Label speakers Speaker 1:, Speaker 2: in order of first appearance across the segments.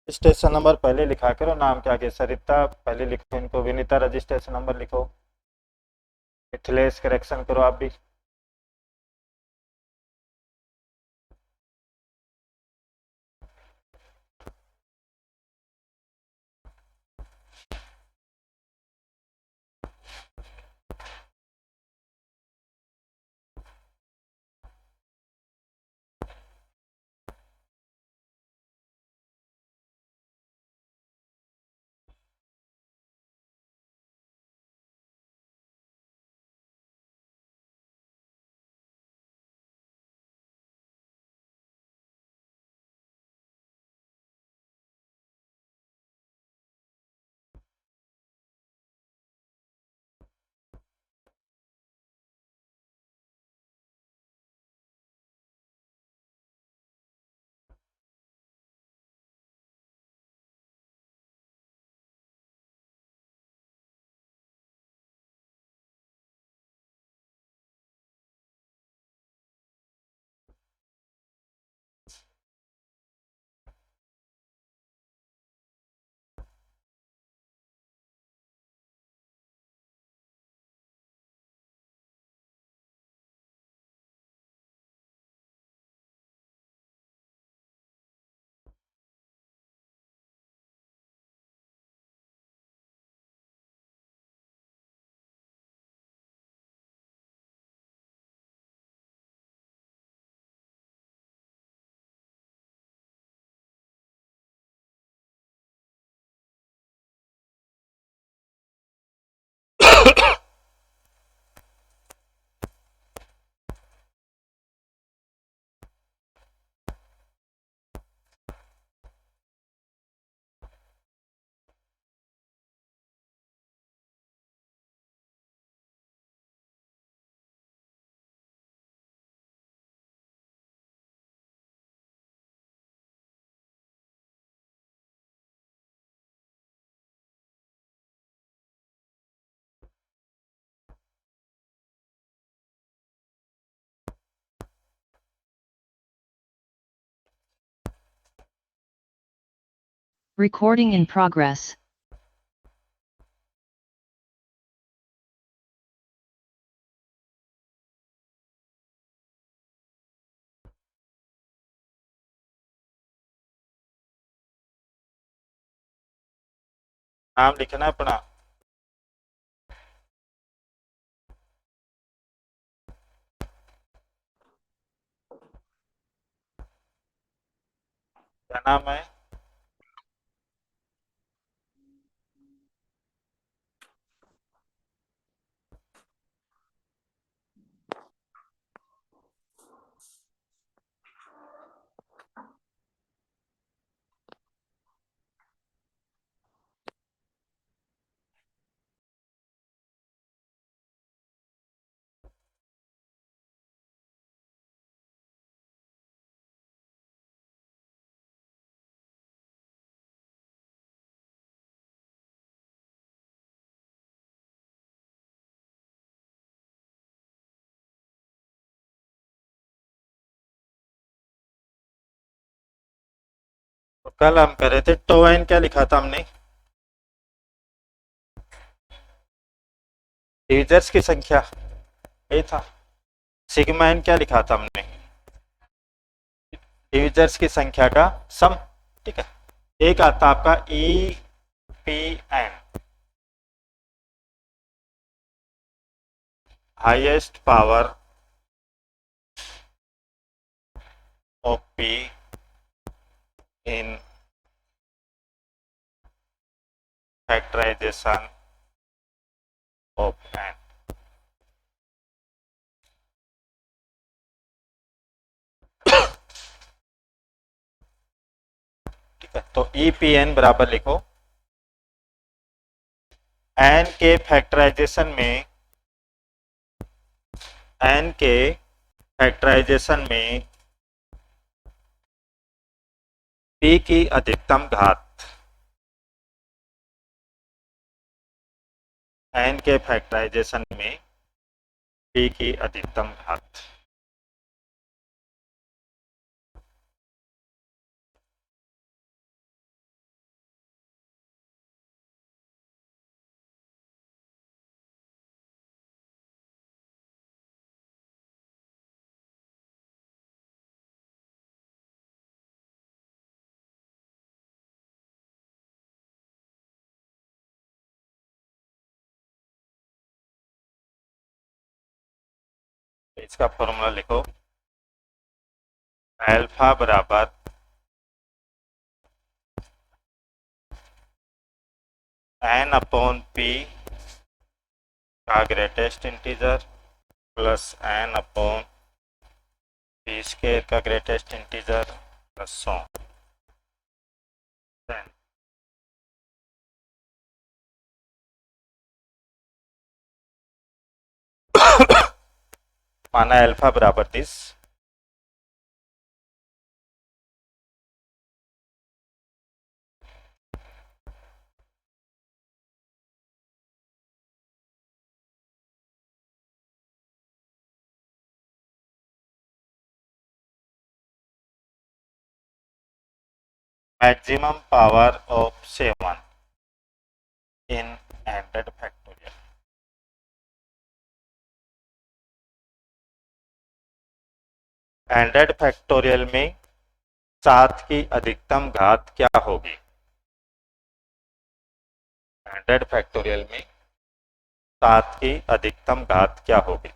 Speaker 1: Registration number पहले लिखा करो, नाम के आगे सरिता पहले लिखो, इनको विनीता रजिस्ट्रेशन नंबर लिखो। मिथिलेश करेक्शन करो आप भी।
Speaker 2: Recording in progress.
Speaker 1: नाम लिखना अपना। क्या नाम है? तो कल हम कर रहे थे टो एन, क्या लिखा था हमने? यूजर्स की संख्या, ये था। सिग्मा एन क्या लिखा था हमने? यूजर्स की संख्या का सम। ठीक है। एक आता आपका E P N, highest power of P in factorization of N. ठीक है, तो ई पी एन बराबर लिखो, एन के फैक्टराइजेशन में, एन के फैक्टराइजेशन में पी की अधिकतम घात, एन के फैक्टराइजेशन में पी की अधिकतम घात। इसका फॉर्मूला लिखो, अल्फा बराबर n अपॉन पी का greatest integer plus n upon P square का ग्रेटेस्ट इंटीजर प्लस सो माना अल्फा बराबर 30, maximum power of 7 in 100 factorial. Hundred factorial में 7 की अधिकतम घात क्या होगी? 100 फैक्टोरियल में 7 की अधिकतम घात क्या होगी?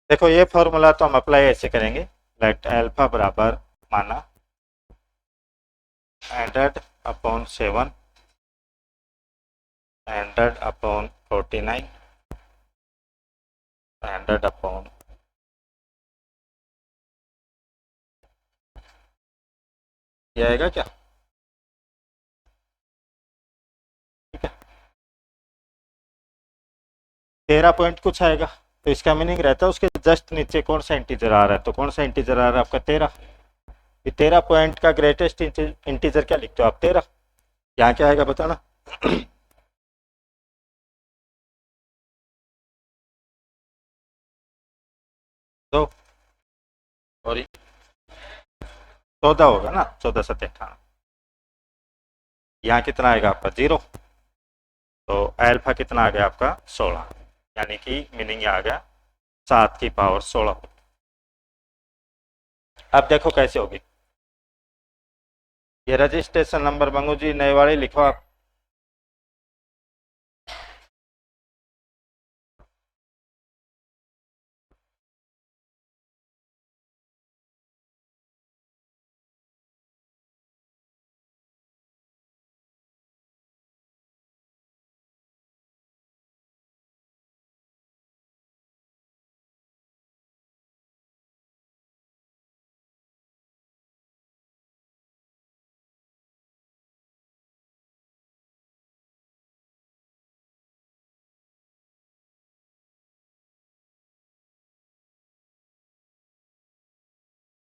Speaker 1: देखो ये फॉर्मूला तो हम अप्लाई ऐसे करेंगे, लेट अल्फा बराबर माना 100 अपॉन 7, 100 अपॉन 49, 100 अपॉन ये आएगा क्या? ठीक है, 13 पॉइंट कुछ आएगा, तो इसका मीनिंग रहता है उसके जस्ट नीचे कौन सा इंटीजर आ रहा है, तो कौन सा इंटीजर आ रहा है आपका 13। ये 13 पॉइंट का ग्रेटेस्ट इंटीजर क्या लिखते हो आप? 13। यहाँ क्या आएगा बताना? दो और 14 होगा ना, 14 7 18। यहाँ कितना आएगा आपका? 0। तो अल्फा कितना आ गया आपका? 16, यानी कि मीनिंग आ गया 7 की पावर 16। अब देखो कैसे होगी ये रजिस्ट्रेशन नंबर। मंगू जी नए वाले लिखो आप।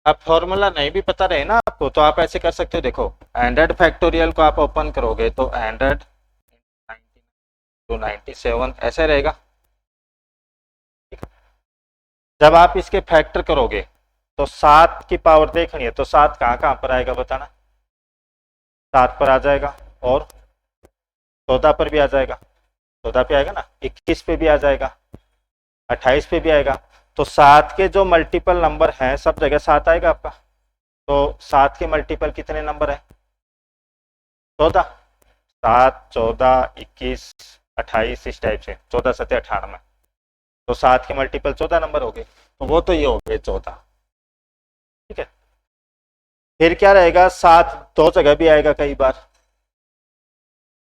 Speaker 1: अब फॉर्मूला नहीं भी पता रहे ना आपको तो आप ऐसे कर सकते हो, देखो 100 फैक्टोरियल को आप ओपन करोगे तो 100 to 97 ऐसे रहेगा। जब आप इसके फैक्टर करोगे तो 7 की पावर देखनी है तो 7 कहाँ कहाँ पर आएगा बताना। 7 पर आ जाएगा और 14 पर भी आ जाएगा, 14 पे आएगा ना, 21 पे भी आ जाएगा, 28 पे भी आएगा। तो 7 के जो मल्टीपल नंबर हैं सब जगह 7 आएगा आपका। तो 7 के मल्टीपल कितने नंबर है? 14। 7, 14, 21, 28 इस टाइप से, 14 7 98। तो 7 के मल्टीपल 14 नंबर हो गए, तो वो तो ये हो गए 14। ठीक है, फिर क्या रहेगा? 7 दो जगह भी आएगा कई बार।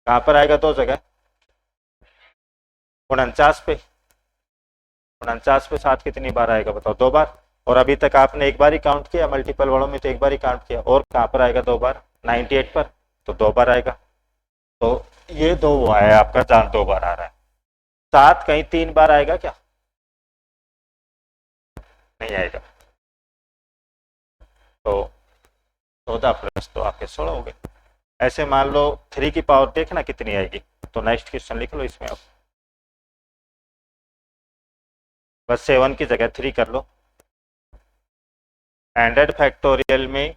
Speaker 1: कहां पर आएगा दो जगह? 49 पे। 49 पे 7 कितनी बार आएगा बताओ? 2 बार। और अभी तक आपने एक बार ही काउंट किया, मल्टीपल वालों में तो एक बार ही काउंट किया। और कहां पर आएगा 2 बार? 98 पर, तो 2 बार आएगा। तो ये 2 हुआ है आपका जहां 2 बार आ रहा है। 7 कहीं 3 बार आएगा क्या? नहीं आएगा। तो 14 प्लस तो आपके 16 हो गए। ऐसे मान लो 3 की पावर देखना कितनी आएगी, तो नेक्स्ट क्वेश्चन लिख लो इसमें आप। बस 7 की जगह 3 कर लो। 100 फैक्टोरियल में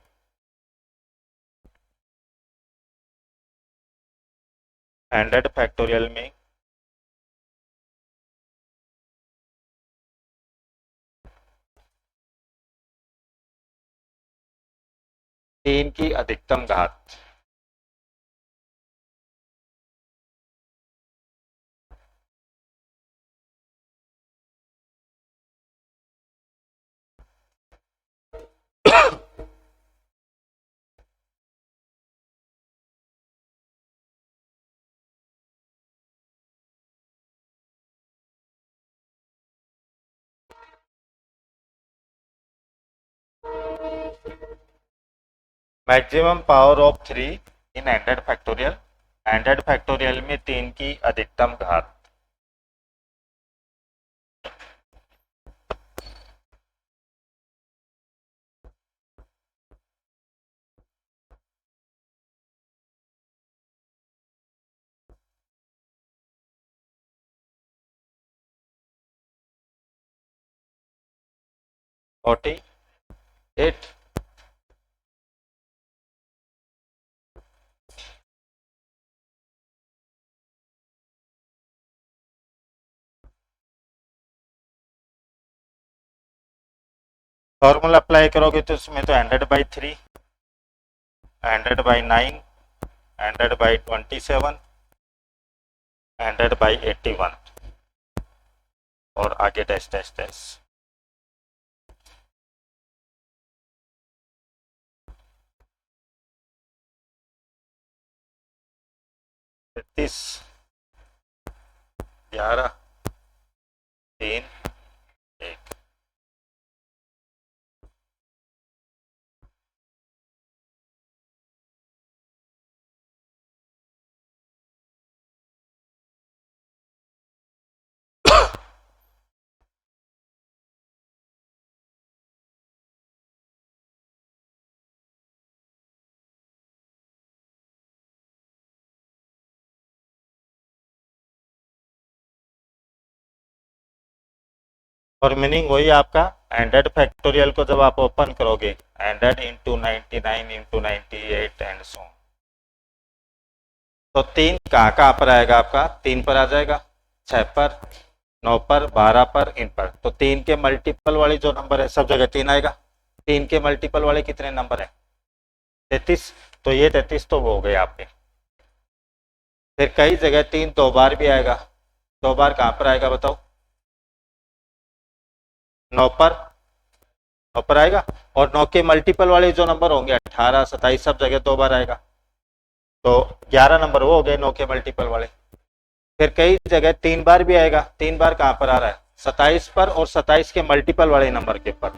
Speaker 1: 100 फैक्टोरियल में 3 की अधिकतम घात maximum power of 3 in 100 factorial. 100 factorial में 3 की अधिकतम घात। फोर्टी 8। फॉर्मूला अप्लाई करोगे तो इसमें तो 100/3, 100/9, 100/27, 100/81 और आगे डैश डैश डैश। 33, 11, 3, 1। और मीनिंग वही आपका 100 फैक्टोरियल को जब आप ओपन करोगे 100 इंटू 99 इंटू 98 एंड सो, तो 3 कहाँ पर आएगा आपका? 3 पर आ जाएगा, 6 पर, 9 पर, 12 पर, इन पर। तो 3 के मल्टीपल वाले जो नंबर है सब जगह 3 आएगा। 3 के मल्टीपल वाले कितने नंबर है? 33। तो ये 33 तो वो हो गए आपके। फिर कई जगह 3 2 बार भी आएगा। 2 बार कहाँ पर आएगा बताओ? 9 पर, 9 पर आएगा। और 9 के मल्टीपल वाले जो नंबर होंगे 18, 27 सब जगह 2 बार आएगा। तो 11 नंबर वो हो गए 9 के मल्टीपल वाले। फिर कई जगह 3 बार भी आएगा। 3 बार कहाँ पर आ रहा है? 27 पर और 27 के मल्टीपल वाले नंबर के पर।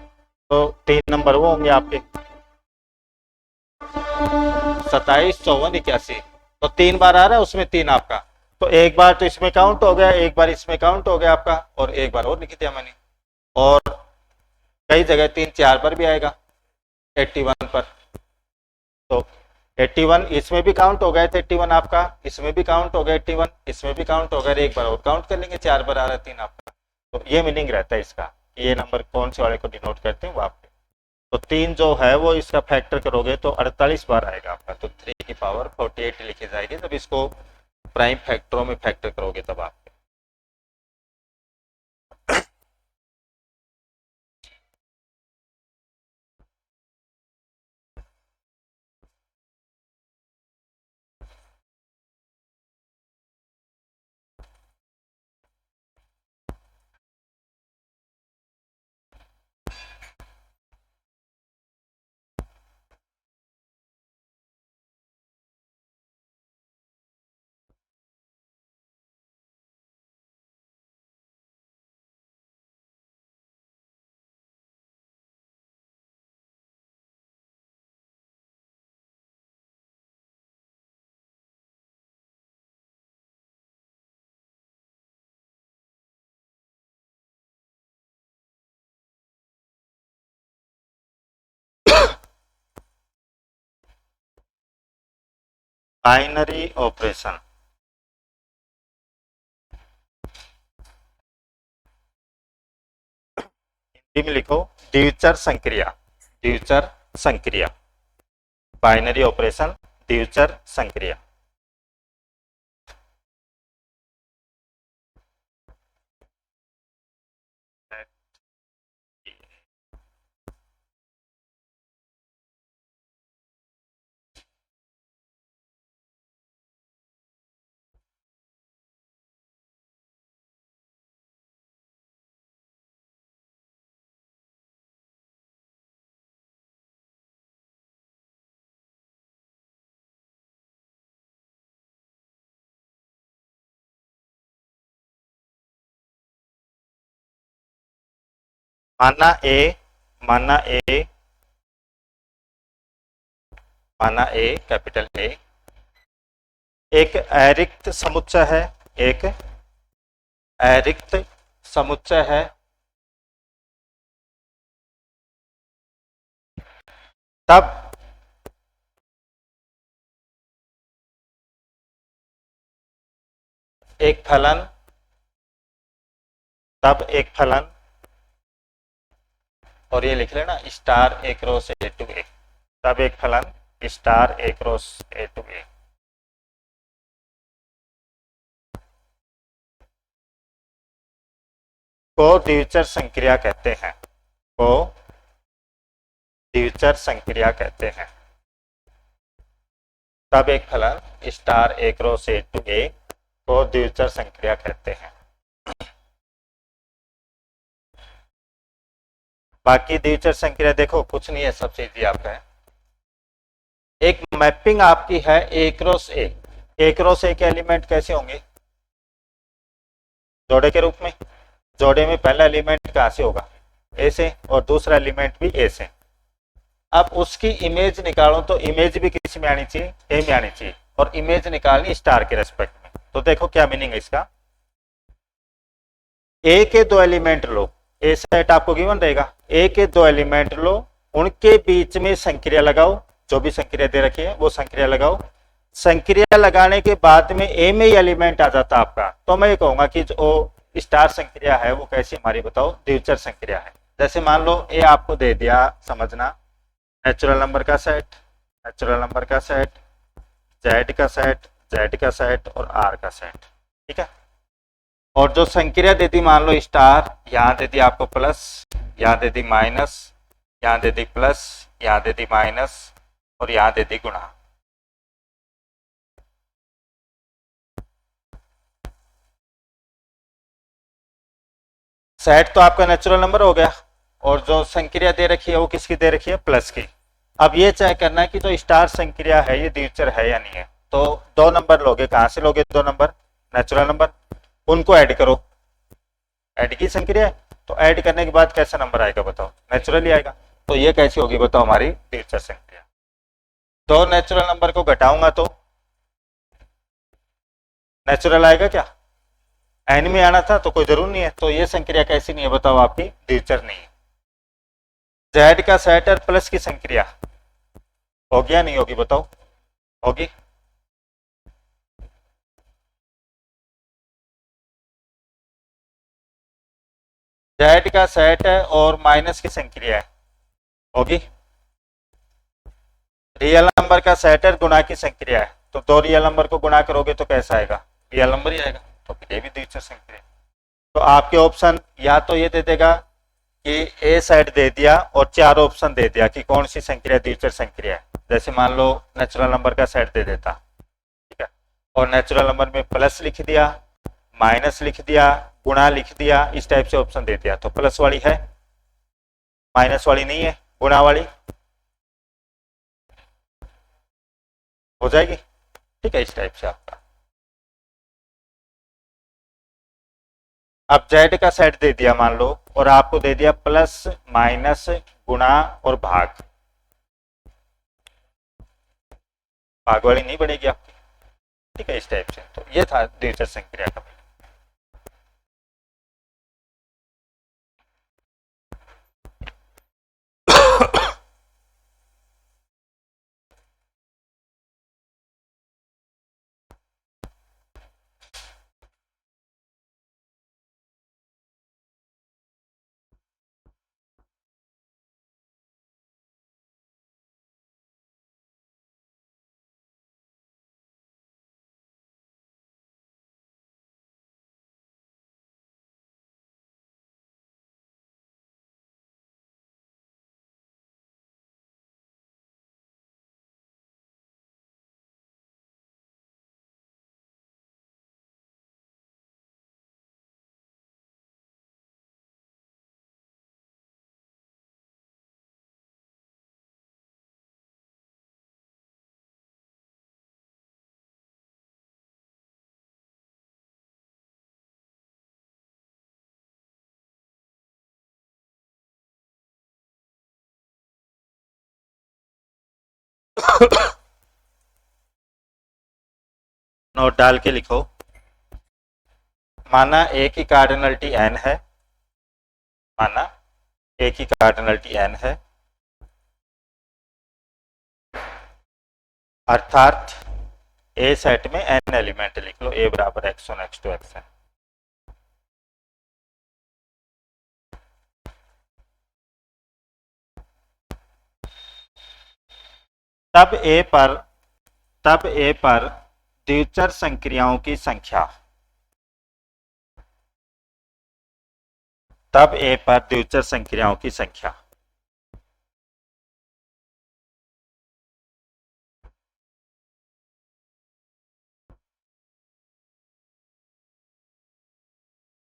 Speaker 1: तो 3 नंबर वो होंगे आपके 27, 54, 81। तो 3 बार आ रहा है उसमें 3 आपका। तो एक बार तो इसमें काउंट हो गया, एक बार इसमें काउंट हो गया आपका, और एक बार और लिख दिया मैंने। और कई जगह 3 4 बार भी आएगा। 81 पर। तो 81 इसमें भी काउंट हो गया था, 81 आपका, इसमें भी काउंट हो गया 81, इसमें भी काउंट हो गया, एक बार और काउंट कर लेंगे, 4 बार आ रहा है 3 आपका। तो ये मीनिंग रहता है इसका, ये नंबर कौन से वाले को डिनोट करते हैं वो आपके। तो 3 जो है वो इसका फैक्टर करोगे तो 48 बार आएगा आपका, तो 3 की पावर 48 लिखी जाएगी जब इसको प्राइम फैक्टरों में फैक्टर करोगे तब आपके। बाइनरी ऑपरेशन, हिंदी में लिखो द्विचर संक्रिया, द्विचर संक्रिया, बाइनरी ऑपरेशन द्विचर संक्रिया। माना ए, माना ए, माना ए, कैपिटल ए एक अरिक्त समुच्चय है, एक अरिक्त समुच्चय है, तब एक फलन, तब एक फलन, और ये लिख लेना star A cross A to A, तब एक फलन star A cross A to A. को द्विचर संक्रिया कहते हैं, को द्विचर संक्रिया कहते हैं, तब एक फलन star A cross A to A को द्विचर संक्रिया कहते हैं। बाकी द्विचर संक्रिया देखो कुछ नहीं है, सब सीधी आपका है। एक मैपिंग आपकी है ए क्रॉस ए, ए क्रॉस ए के एलिमेंट कैसे होंगे, जोड़े के रूप में। जोड़े में पहला एलिमेंट कहां से होगा, ए से, और दूसरा एलिमेंट भी ए से। अब उसकी इमेज निकालो तो इमेज भी किस में आनी चाहिए, ए में आनी चाहिए, और इमेज निकालनी स्टार के रेस्पेक्ट में। तो देखो क्या मीनिंग है इसका, ए के 2 एलिमेंट लो, ए सेट आपको गिवन रहेगा, ए के 2 एलिमेंट लो, उनके बीच में संक्रिया लगाओ, जो भी संक्रिया दे रखी है वो संक्रिया लगाओ। संक्रिया लगाने के बाद में ए में ही एलिमेंट आ जाता आपका, तो मैं ये कहूंगा कि जो स्टार संक्रिया है वो कैसी हमारी बताओ, द्विचर संक्रिया है। जैसे मान लो ए आपको दे दिया, समझना नेचुरल नंबर का सेट, नेचुरल नंबर का सेट, जेड का सेट, जेड का सेट और आर का सेट, ठीक है। और जो संक्रिया दे दी मान लो स्टार, यहाँ दे दी आपको प्लस, यहाँ दे दी माइनस, यहाँ दे दी प्लस, यहाँ दे दी माइनस और यहाँ दे दी गुणा। सेट तो आपका नेचुरल नंबर हो गया, और जो संक्रिया दे रखी है वो किसकी दे रखी है, प्लस की। अब ये चेक करना है कि जो स्टार संक्रिया है ये द्विचर है या नहीं है। तो 2 नंबर लोगे, कहां से लोगे 2 नंबर, नेचुरल नंबर, उनको ऐड करो, ऐड की संक्रिया है तो ऐड करने के बाद कैसा नंबर आएगा बताओ, नेचुरली आएगा। तो ये कैसी होगी बताओ हमारी द्विचर संक्रिया। 2 नेचुरल नंबर को घटाऊंगा तो नेचुरल आएगा क्या, एन में आना था तो कोई जरूर नहीं है, तो ये संक्रिया कैसी नहीं है बताओ, आपकी द्विचर नहीं है। जेड का सेट और प्लस की संक्रिया होगी या नहीं होगी, बताओ? होगी। जेड का सेट है और माइनस की संक्रिया है, होगी। रियल नंबर का सेट है, गुणा की संक्रिया है, तो दो रियल नंबर को गुणा करोगे तो कैसा आएगा? रियल नंबर ही आएगा, तो ये भी द्विचर संक्रिया। तो आपके ऑप्शन या तो ये दे देगा कि ए सेट दे दिया और चार ऑप्शन दे दिया कि कौन सी संक्रिया द्विचर संक्रिया है। जैसे मान लो नेचुरल नंबर का सेट दे देता, ठीक है, और नेचुरल नंबर में प्लस लिख दिया, माइनस लिख दिया, गुणा लिख दिया, इस टाइप से ऑप्शन दे दिया। तो प्लस वाली है, माइनस वाली नहीं है, गुणा वाली हो जाएगी, ठीक है, इस टाइप से आपका। अब जेड का सेट दे दिया मान लो, और आपको दे दिया प्लस माइनस गुणा और भाग, भाग वाली नहीं बनेगी आपकी, ठीक है, इस टाइप से। तो ये था द्विचर संक्रिया का। नोट डाल के लिखो। माना ए की कार्डिनलिटी n है, माना ए की कार्डिनलिटी n है, अर्थात ए सेट में n एलिमेंट लिख लो, a बराबर x1 x2 xn। तब ए पर द्विचर संक्रियाओं की संख्या, तब ए पर द्विचर संक्रियाओं की संख्या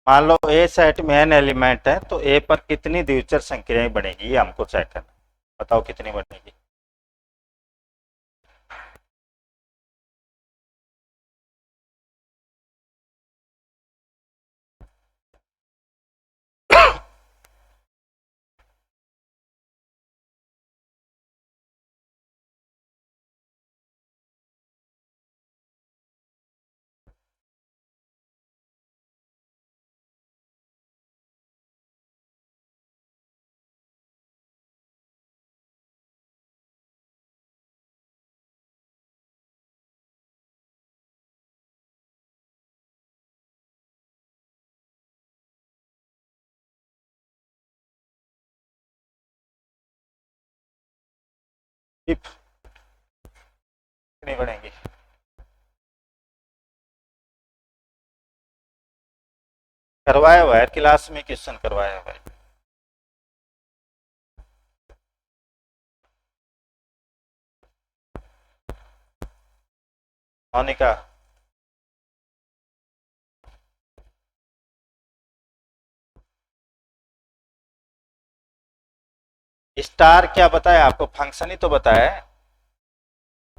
Speaker 1: मान लो ए सेट में n एलिमेंट है, तो ए पर कितनी द्विचर संक्रियाएं बनेगी, ये हमको चेक करना। बताओ कितनी बनेगी? कितनी बनेगी? करवाया हुआ है क्लास में, क्वेश्चन करवाया हुआ है। मोनिका, स्टार क्या बताया आपको? फंक्शन ही तो बताया है।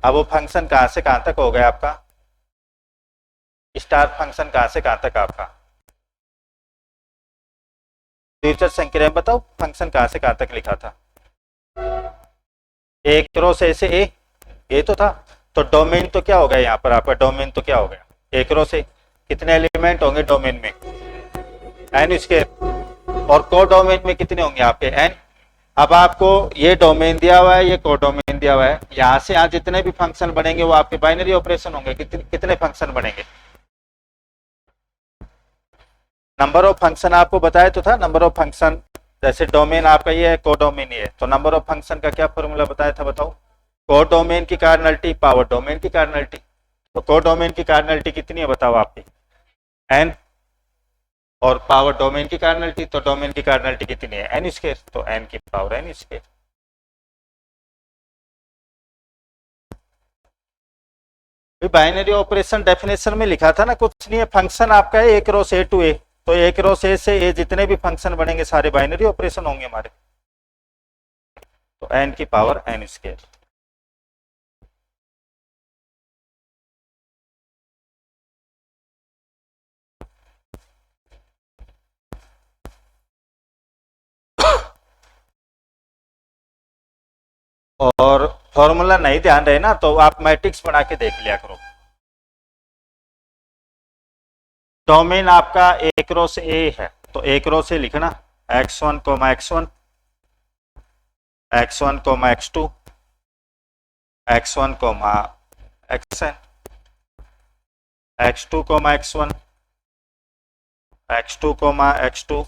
Speaker 1: अब वो फंक्शन कहां से कहां तक हो गया आपका? स्टार फंक्शन कहां से कहां तक आपका? द्विचर संक्रिया बताओ, फंक्शन कहां से कहां तक लिखा था? ए क्रॉस ए से ए तो था, तो डोमेन तो क्या हो गया यहाँ पर आपका? डोमेन तो क्या हो गया? ए क्रॉस ए, कितने एलिमेंट होंगे डोमेन में? n square. और को डोमेन में कितने होंगे आपके? n। अब आपको ये डोमेन दिया हुआ है, ये कोडोमेन दिया हुआ है, यहां से यहाँ जितने भी फंक्शन बनेंगे वो आपके बाइनरी ऑपरेशन होंगे। कितने फंक्शन बनेंगे? नंबर ऑफ फंक्शन आपको बताया तो था, नंबर ऑफ फंक्शन। जैसे डोमेन आपका ये है, कोडोमेन ये है, तो नंबर ऑफ फंक्शन का क्या फॉर्मूला बताया था बताओ? कोडोमेन की कार्डिनलिटी पावर डोमेन की कार्डिनलिटी। तो कोडोमेन की कार्डिनलिटी कितनी है बताओ आपकी? एन। और पावर डोमेन की कार्डिनलिटी, तो डोमेन की कार्डिनलिटी कितनी है? एन स्क्वायर, तो एन की power N square. Binary operation definition में लिखा था ना, कुछ नहीं है, फंक्शन आपका है एक रो से ए टू ए, तो एक रो से ए जितने भी फंक्शन बनेंगे सारे बाइनरी ऑपरेशन होंगे हमारे। तो एन की पावर एन स्क्वायर। और फॉर्मूला नहीं ध्यान रहे ना तो आप मैट्रिक्स बना के देख लिया करो। डोमेन आपका एक रो से ए है, तो एक रो से लिखना x1 comma x1, x1 comma x2, x1 comma xn, x2 comma x1, x2 comma x2,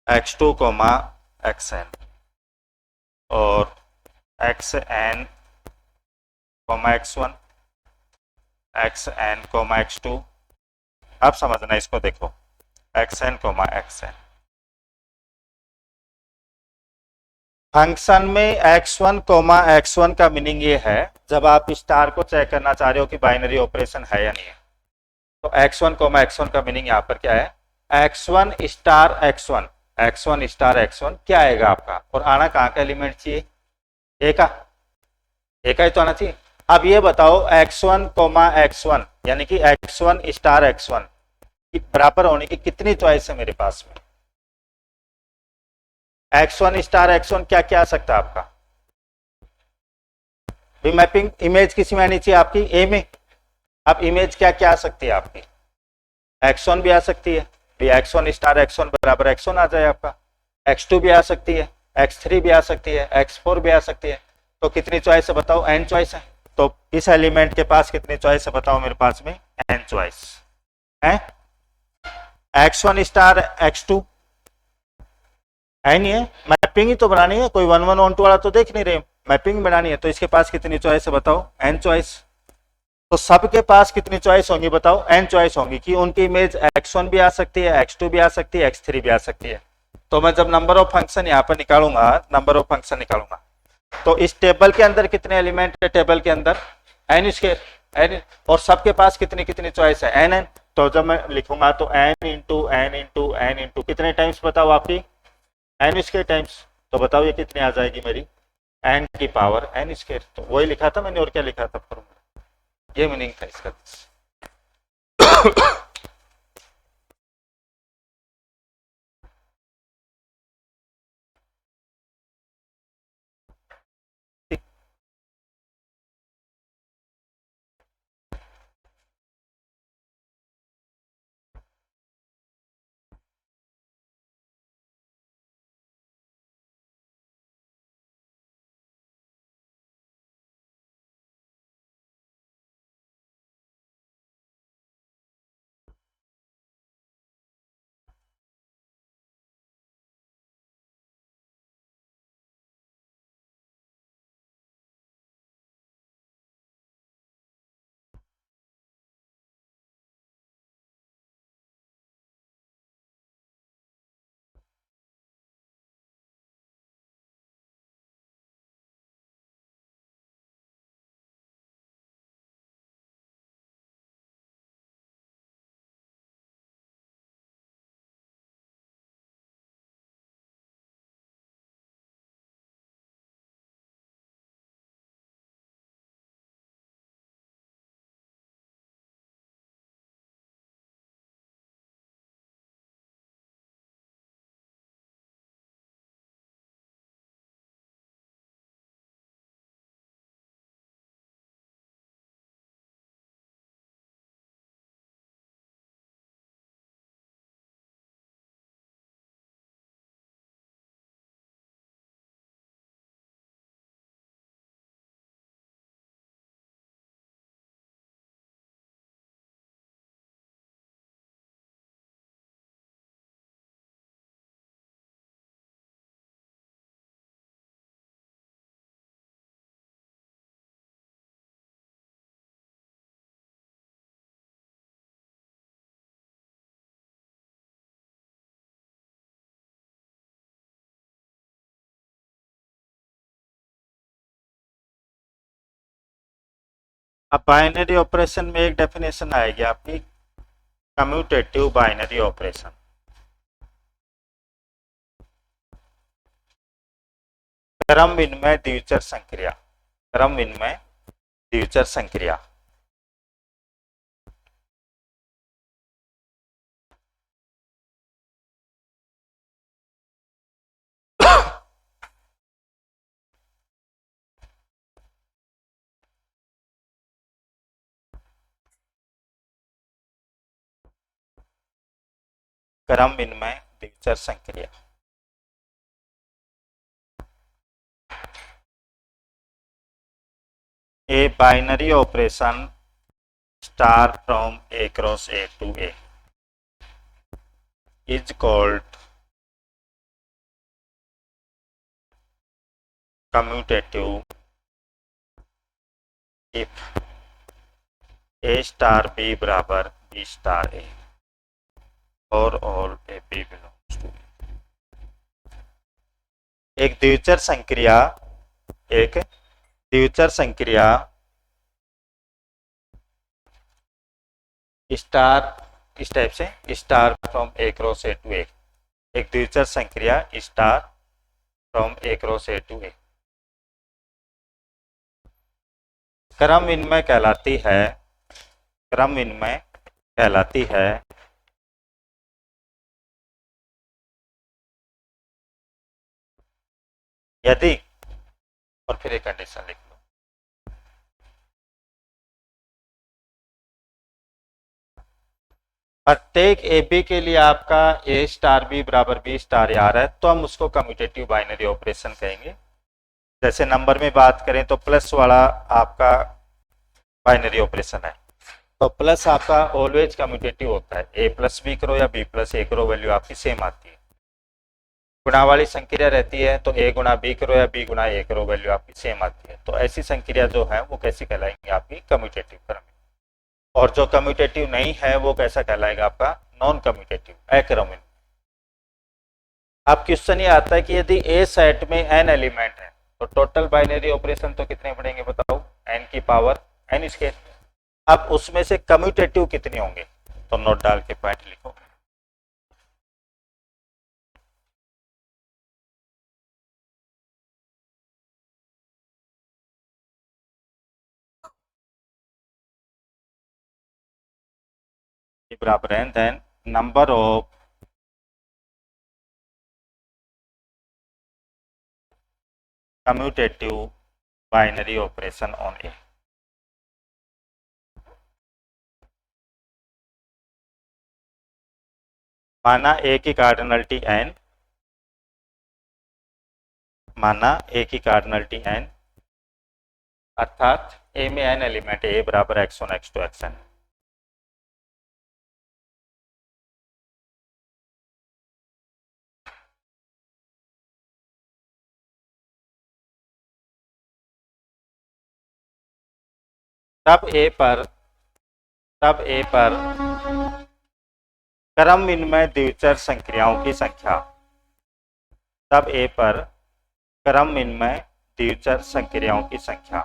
Speaker 1: x2 comma xn, और xn comma x1, xn comma x2। अब समझना इसको, देखो xn कोमा xn। फंक्शन में x1 कोमा x1 का meaning ये है, जब आप स्टार को चेक करना चाह रहे हो कि बाइनरी ऑपरेशन है या नहीं है, तो x1 कोमा x1 का मीनिंग यहाँ पर क्या है? x1 star x1, x1 star x1 क्या आएगा आपका? और आना कहाँ का एलिमेंट चाहिए? ए का, ए का ही तो आना चाहिए। अब ये बताओ x1 कोमा x1 यानी कि x1 स्टार x1 बराबर होने की कितनी चॉइस है मेरे पास में? x1 स्टार x1 क्या क्या आ सकता है आपका? भी मैपिंग इमेज किसी में आनी चाहिए आपकी ए में। अब इमेज क्या क्या आ सकती है आपकी? x1 भी आ सकती है, भी x1 स्टार x1 बराबर x1 आ जाए आपका। x2 भी आ सकती है, x3 भी आ सकती है, x4 भी आ सकती है। तो कितनी चॉइस है बताओ? n चॉइस है। तो इस एलिमेंट के पास कितनी चॉइस है बताओ मेरे पास में? n चॉइस है। x1 स्टार x2 है नहीं है, मैपिंग ही तो बनानी है, कोई 1 1 1 2 वाला तो देख नहीं रहे, मैपिंग बनानी है। तो इसके पास कितनी चॉइस है बताओ? n choice. तो सबके पास कितनी चॉइस होंगी बताओ? n चॉइस होंगी कि उनकी इमेज x1 भी आ सकती है, x2 भी आ सकती है, x3 भी आ सकती है। तो मैं जब नंबर ऑफ फंक्शन यहाँ पर निकालूंगा, नंबर ऑफ फंक्शन निकालूंगा, तो इस टेबल के अंदर कितने एलिमेंट है? टेबल के अंदर n स्क्वायर, n, और सबके पास कितनी कितनी चॉइस है? n n। तो जब मैं लिखूंगा तो n into n into n into कितने टाइम्स बताओ आपकी? n square times. तो बताओ ये कितनी आ जाएगी मेरी? n की पावर n स्क्वायर। तो वही लिखा था मैंने, और क्या लिखा था फॉर्मूला, ये मीनिंग था इसका। अब बाइनरी ऑपरेशन में एक डेफिनेशन आएगी आपकी, कम्यूटेटिव बाइनरी ऑपरेशन। क्रम विनिमय द्विचर संक्रिया, क्रम विनिमय द्विचर संक्रिया। क्रम विनिमय द्विचर संक्रिया। A binary operation star from A cross A to A is called commutative if A star B बराबर B star A और all A B belongs to A। एक द्विचर संक्रिया, एक द्विचर संक्रिया स्टार, इस टाइप से star from A cross A to A, एक द्विचर संक्रिया star from A cross A to A क्रम विनिमय कहलाती है, क्रम विनिमय कहलाती है यदि, और फिर एक कंडीशन लिख लो, प्रत्येक ए बी के लिए आपका ए स्टार बी बराबर बी स्टार आ रहा है तो हम उसको कम्यूटेटिव बाइनरी ऑपरेशन कहेंगे। जैसे नंबर में बात करें तो प्लस वाला आपका बाइनरी ऑपरेशन है, तो प्लस आपका ऑलवेज कम्यूटेटिव होता है, ए प्लस बी करो या बी प्लस ए करो वैल्यू आपकी सेम आती है। गुणा वाली संक्रिया रहती है तो ए गुणा बी करो या बी गुणा ए करो वैल्यू आपकी सेम आती है। तो ऐसी संक्रिया जो है वो कैसी कहलाएंगी आपकी, कम्यूटेटिव क्रम। और जो कम्यूटेटिव नहीं है वो कैसा कहलाएगा आपका, नॉन कम्यूटेटिव, अक्रमिक। अब क्वेश्चन ये आता है कि यदि ए सेट में n एलिमेंट है तो टोटल बाइनरी ऑपरेशन तो कितने पड़ेंगे बताओ, n की पावर n स्क्वायर। अब उसमें से कम्यूटेटिव कितने होंगे, तो नोट डाल के पॉइंट लिखो। बराबर है then number of commutative binary operation on A. माना ए की कार्डिनलिटी n, माना ए की कार्डिनलिटी n, अर्थात ए में n एलिमेंट, ए बराबर x1 x2 xn। तब ए पर क्रम विनिमय द्विचर संक्रियाओं की संख्या, तब ए पर क्रम विनिमय द्विचर संक्रियाओं की संख्या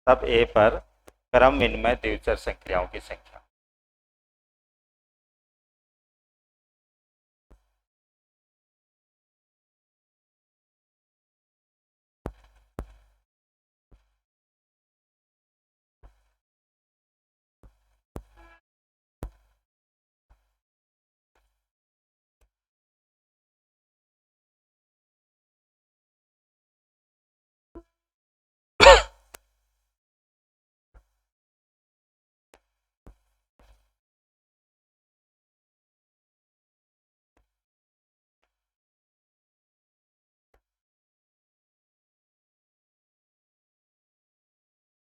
Speaker 1: तब ए पर क्रम विनिमय द्विचर संक्रियाओं की संख्या।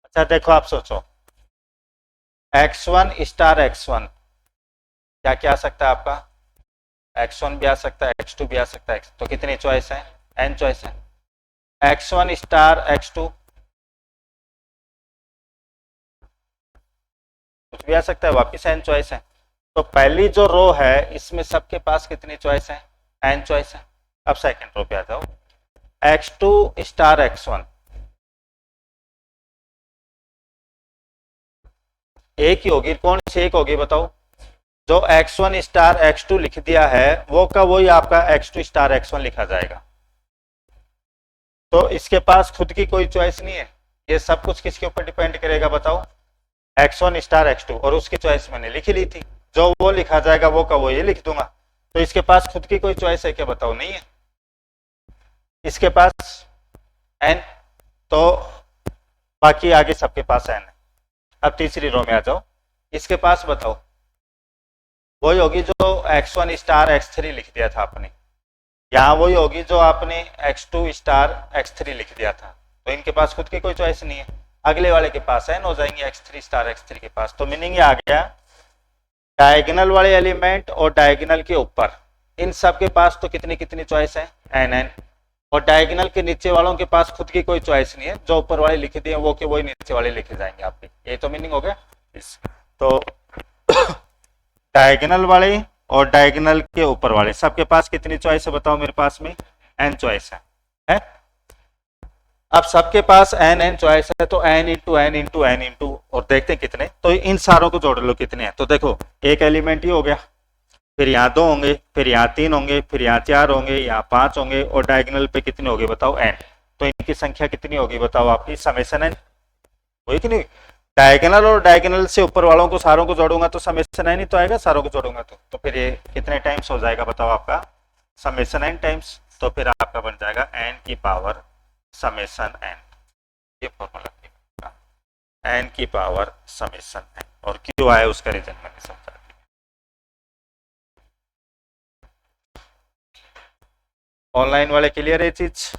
Speaker 1: अच्छा देखो, आप सोचो x1 स्टार x1 क्या क्या आ सकता है आपका, x1 भी आ सकता है, x2 भी आ सकता है, तो कितनी चॉइस है, n चॉइस है। x1 स्टार x2 कुछ भी आ सकता है, वापिस n चॉइस है। तो पहली जो रो है इसमें सबके पास कितनी चॉइस है, एन चॉइस है। अब सेकंड रो पे आ जाओ, x2 स्टार x1 एक ही होगी, कौन सी एक होगी बताओ। जो x1 स्टार x2 लिख दिया है वो का वही आपका x2 स्टार x1 लिखा जाएगा। तो इसके पास खुद की कोई चॉइस नहीं है, ये सब कुछ किसके ऊपर डिपेंड करेगा बताओ, x1 स्टार x2, और उसकी चॉइस मैंने लिख ली थी, जो वो लिखा जाएगा वो का वो ये लिख दूंगा। तो इसके पास खुद की कोई चॉइस है क्या बताओ, नहीं है इसके पास n, तो बाकी आगे सबके पास n है। अब तीसरी रो में आ जाओ, इसके पास बताओ वही होगी जो x1 स्टार x3 लिख दिया था आपने, यहाँ वही होगी जो आपने x2 स्टार x3 लिख दिया था। तो इनके पास खुद की कोई चॉइस नहीं है, अगले वाले के पास n हो जाएंगे x3 स्टार x3 के पास। तो मीनिंग ये आ गया, डायगोनल वाले एलिमेंट और डायगोनल के ऊपर इन सब के पास तो कितनी कितनी चॉइस है, n, और डायगोनल के नीचे वालों के पास खुद की कोई चॉइस नहीं है, जो ऊपर वाले लिखे दिए वो के वही नीचे वाले लिखे जाएंगे आपके। ये तो मीनिंग हो गया इस। तो डायगोनल वाले और डायगोनल के ऊपर वाले सबके पास कितनी चॉइस है बताओ, मेरे पास में n चॉइस है? अब सबके पास n चॉइस है, तो n into N into N into, और देखते हैं कितने, तो इन सारों को जोड़ लो कितने हैं। तो देखो एक एलिमेंट ही हो गया, फिर यहाँ 2 होंगे, फिर यहाँ 3 होंगे, फिर यहाँ 4 होंगे, यहाँ 5 होंगे, और डायगोनल पे कितने होंगे बताओ, n। तो इनकी संख्या कितनी होगी बताओ आपकी, समेशन n हुई कि नहीं। डायगोनल और डायगोनल से ऊपर वालों को सारों को जोड़ूंगा तो समेशन n ही तो आएगा, सारों को जोड़ूंगा तो फिर ये कितने टाइम्स हो जाएगा बताओ आपका, समेशन n टाइम्स। तो फिर आपका बन जाएगा n की पावर समेशन n, ये फॉर्मूला n की पावर समेशन n, और क्यों आया उसका रीजन मैंने समझा। ऑनलाइन वाले क्लियर है ये चीज?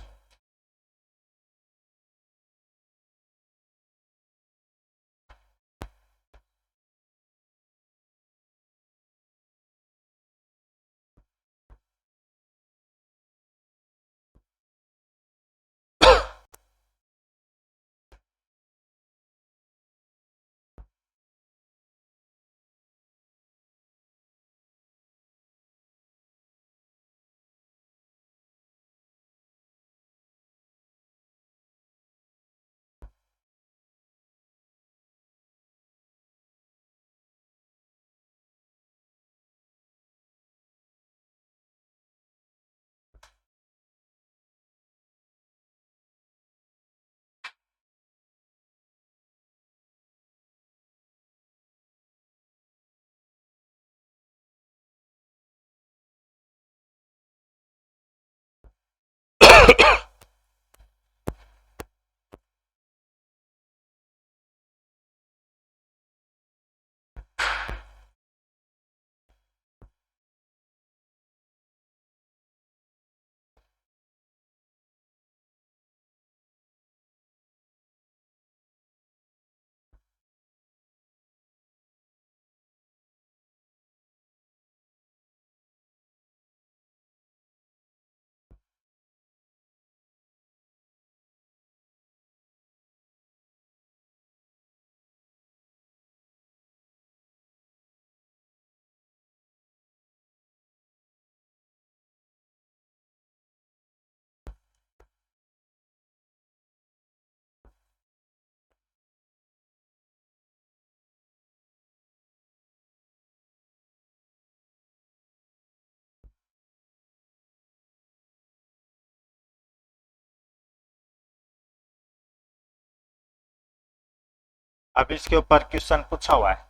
Speaker 1: अब इसके ऊपर क्वेश्चन पूछा हुआ है,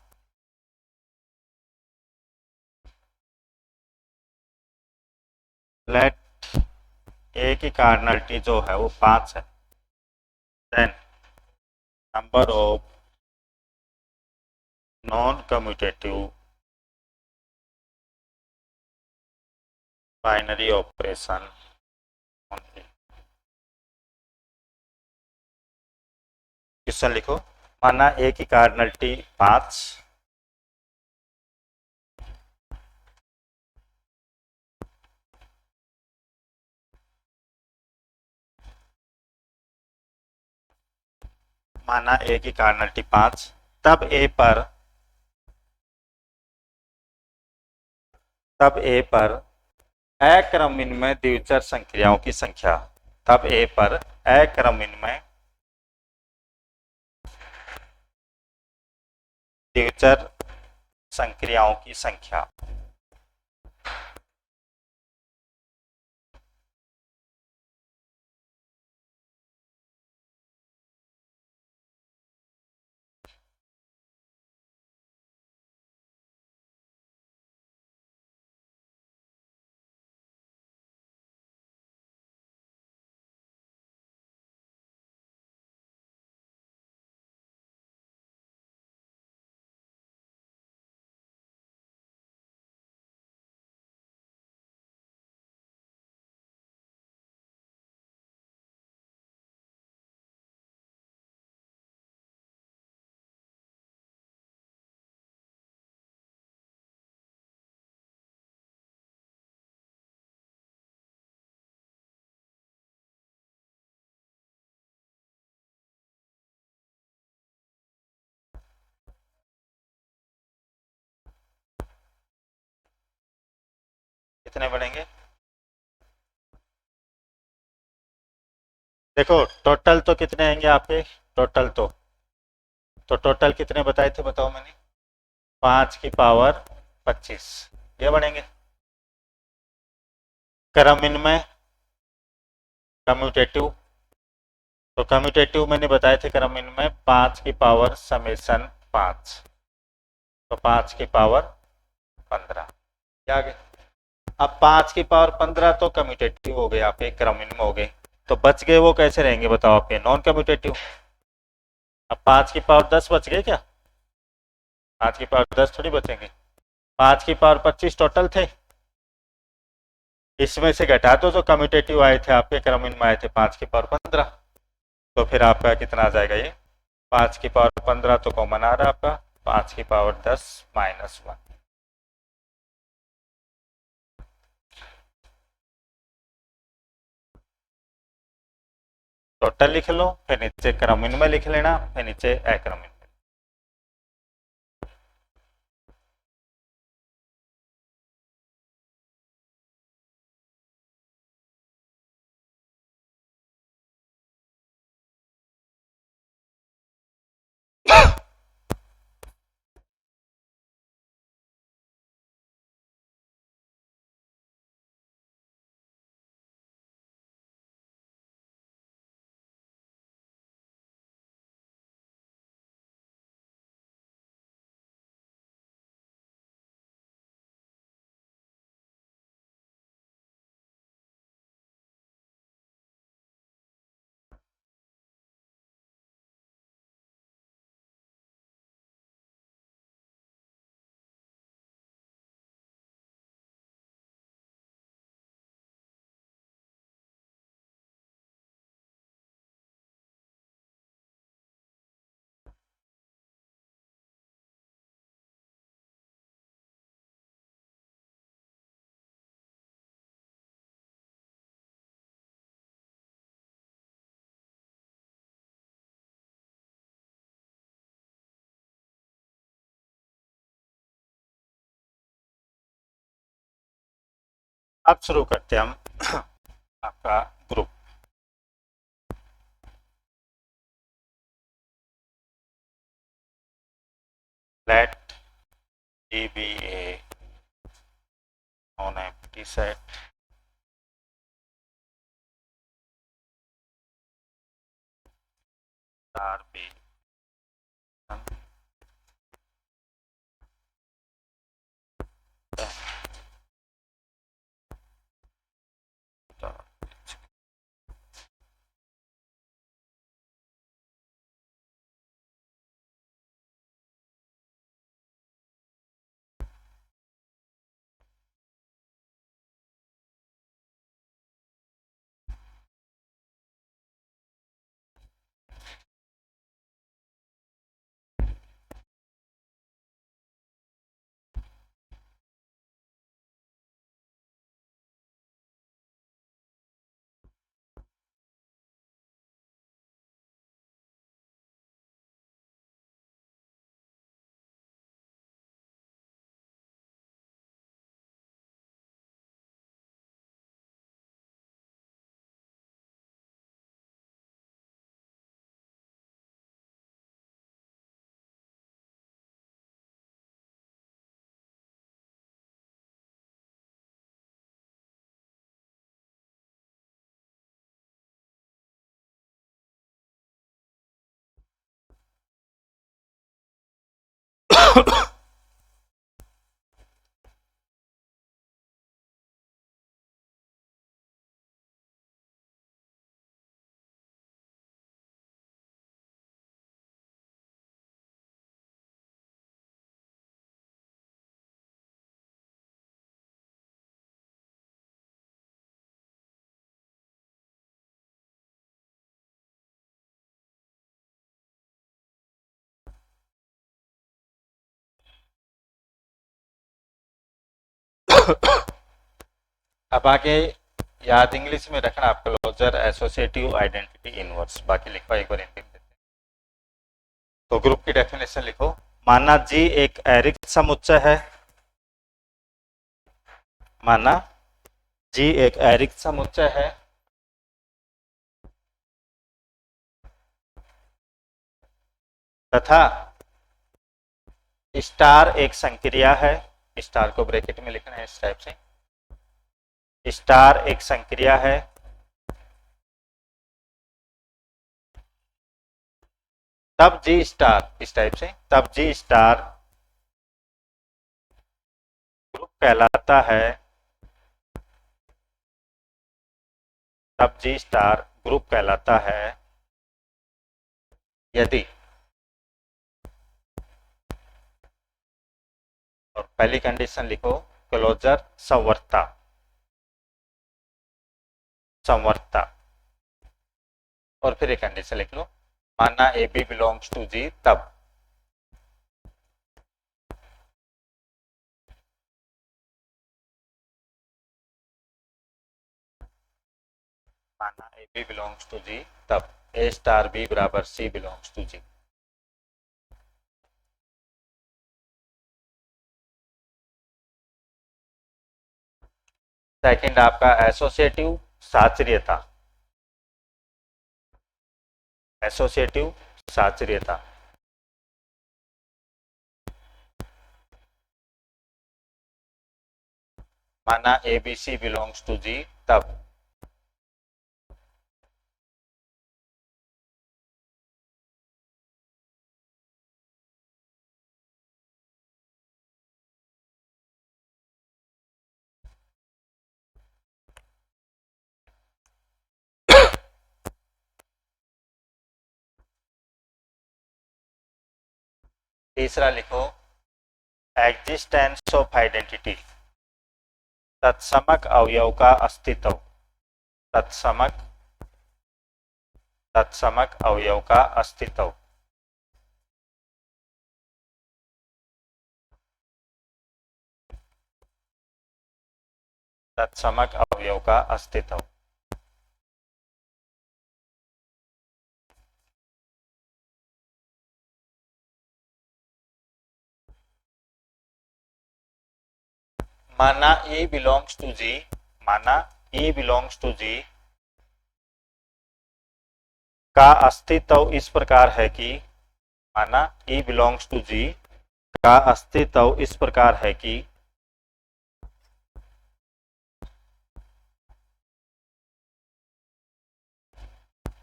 Speaker 1: लेट ए की कार्डिनलिटी जो है वो 5 है, then number of non commutative binary operation. Question लिखो, माना ए की कार्डिनलिटी 5, माना ए की कार्डिनलिटी 5, तब ए पर तब ए पर अक्रमिनमय द्विचर संक्रियाओं की संख्या, तब ए पर अक्रमिनमय द्विचर संक्रियाओं की संख्या। कितने बढ़ेंगे? देखो टोटल तो कितने आएंगे आपके, टोटल तो टोटल कितने बताए थे बताओ मैंने, 5 की पावर 25, ये बढ़ेंगे। क्रमिनमय कम्यूटेटिव, तो कम्यूटेटिव मैंने बताए थे क्रमिनमय 5 की पावर समेसन 5, तो 5 की पावर 15, क्या आ गए? अब 5 की पावर 15 तो कम्यूटेटिव हो गए आपके, क्रमिनमय हो गए, तो बच गए वो कैसे रहेंगे बताओ आपके, नॉन कम्यूटेटिव। अब 5 की पावर 10 बच गए क्या? 5 की पावर 10 थोड़ी बचेंगे, 5 की पावर 25 टोटल थे, इसमें से घटा दो जो कम्यूटेटिव आए थे आपके, क्रमिनमय आए थे 5 की पावर 15, तो फिर आपका कितना आ जाएगा ये, 5 की पावर 15 तो कॉमन आ रहा है आपका, 5 की पावर 10 -1। टोटल लिख लो, फिर नीचे क्रमिनमय लिख लेना, फिर नीचे अक्रमिनमय। अब शुरू करते हैं हम आपका group. Let E be a non-empty set R be अब आगे याद इंग्लिश में रखना आप, क्लोजर, एसोसिएटिव, आइडेंटिटी, इनवर्स। बाकी लिखो एक बार हिंदी में। तो ग्रुप की डेफिनेशन लिखो। माना जी एक एरिक समुच्चय है। माना जी एक एरिक समुच्चय है तथा स्टार एक संक्रिया है। स्टार को ब्रैकेट में लिखना है इस टाइप से। स्टार एक संक्रिया है तब जी स्टार, इस टाइप से, तब जी स्टार ग्रुप कहलाता है। तब जी स्टार ग्रुप कहलाता है यदि, और पहली कंडीशन लिखो, क्लोजर संवर्ता। संवर्ता। और फिर एक कंडीशन लिख लो, माना A B belongs to G तब। माना A B belongs to G तब ए स्टार बी बराबर C belongs to G. Second आपका एसोसिएटिव साचर्यता। एसोसिएटिव साचर्यता। माना A B C belongs to G तब तीसरा लिखो, एग्जिस्टेंस ऑफ आइडेंटिटी। तत्समक अवयव का अस्तित्व। तत्समक तत्समक अवयव का अस्तित्व। तत्समक अवयव का अस्तित्व। माना E belongs to G। माना E belongs to G का अस्तित्व इस प्रकार है कि, माना E belongs to G का अस्तित्व इस प्रकार है कि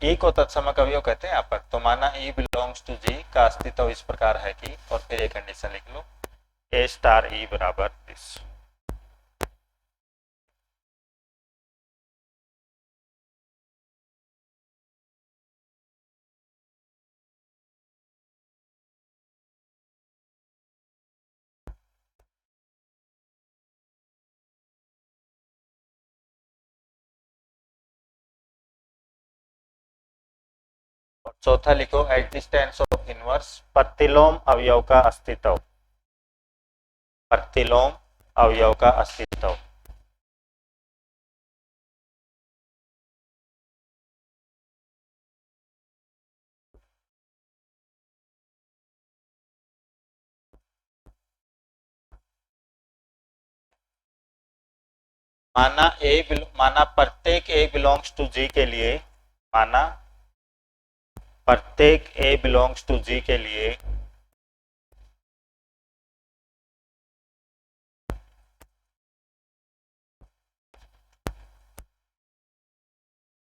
Speaker 1: E को तत्समक अवयव कहते हैं यहाँ पर। तो माना E belongs to G का अस्तित्व इस प्रकार है कि, और फिर एक कंडीशन लिख लो, A स्टार E बराबर दिस। चौथा लिखो, एग्जिस्टेंस ऑफ इनवर्स। प्रतिलोम अवयव का अस्तित्व। प्रतिलोम अवयव का अस्तित्व। माना प्रत्येक ए बिलोंग्स टू जी के लिए, माना प्रत्येक ए बिलोंग्स टू जी के लिए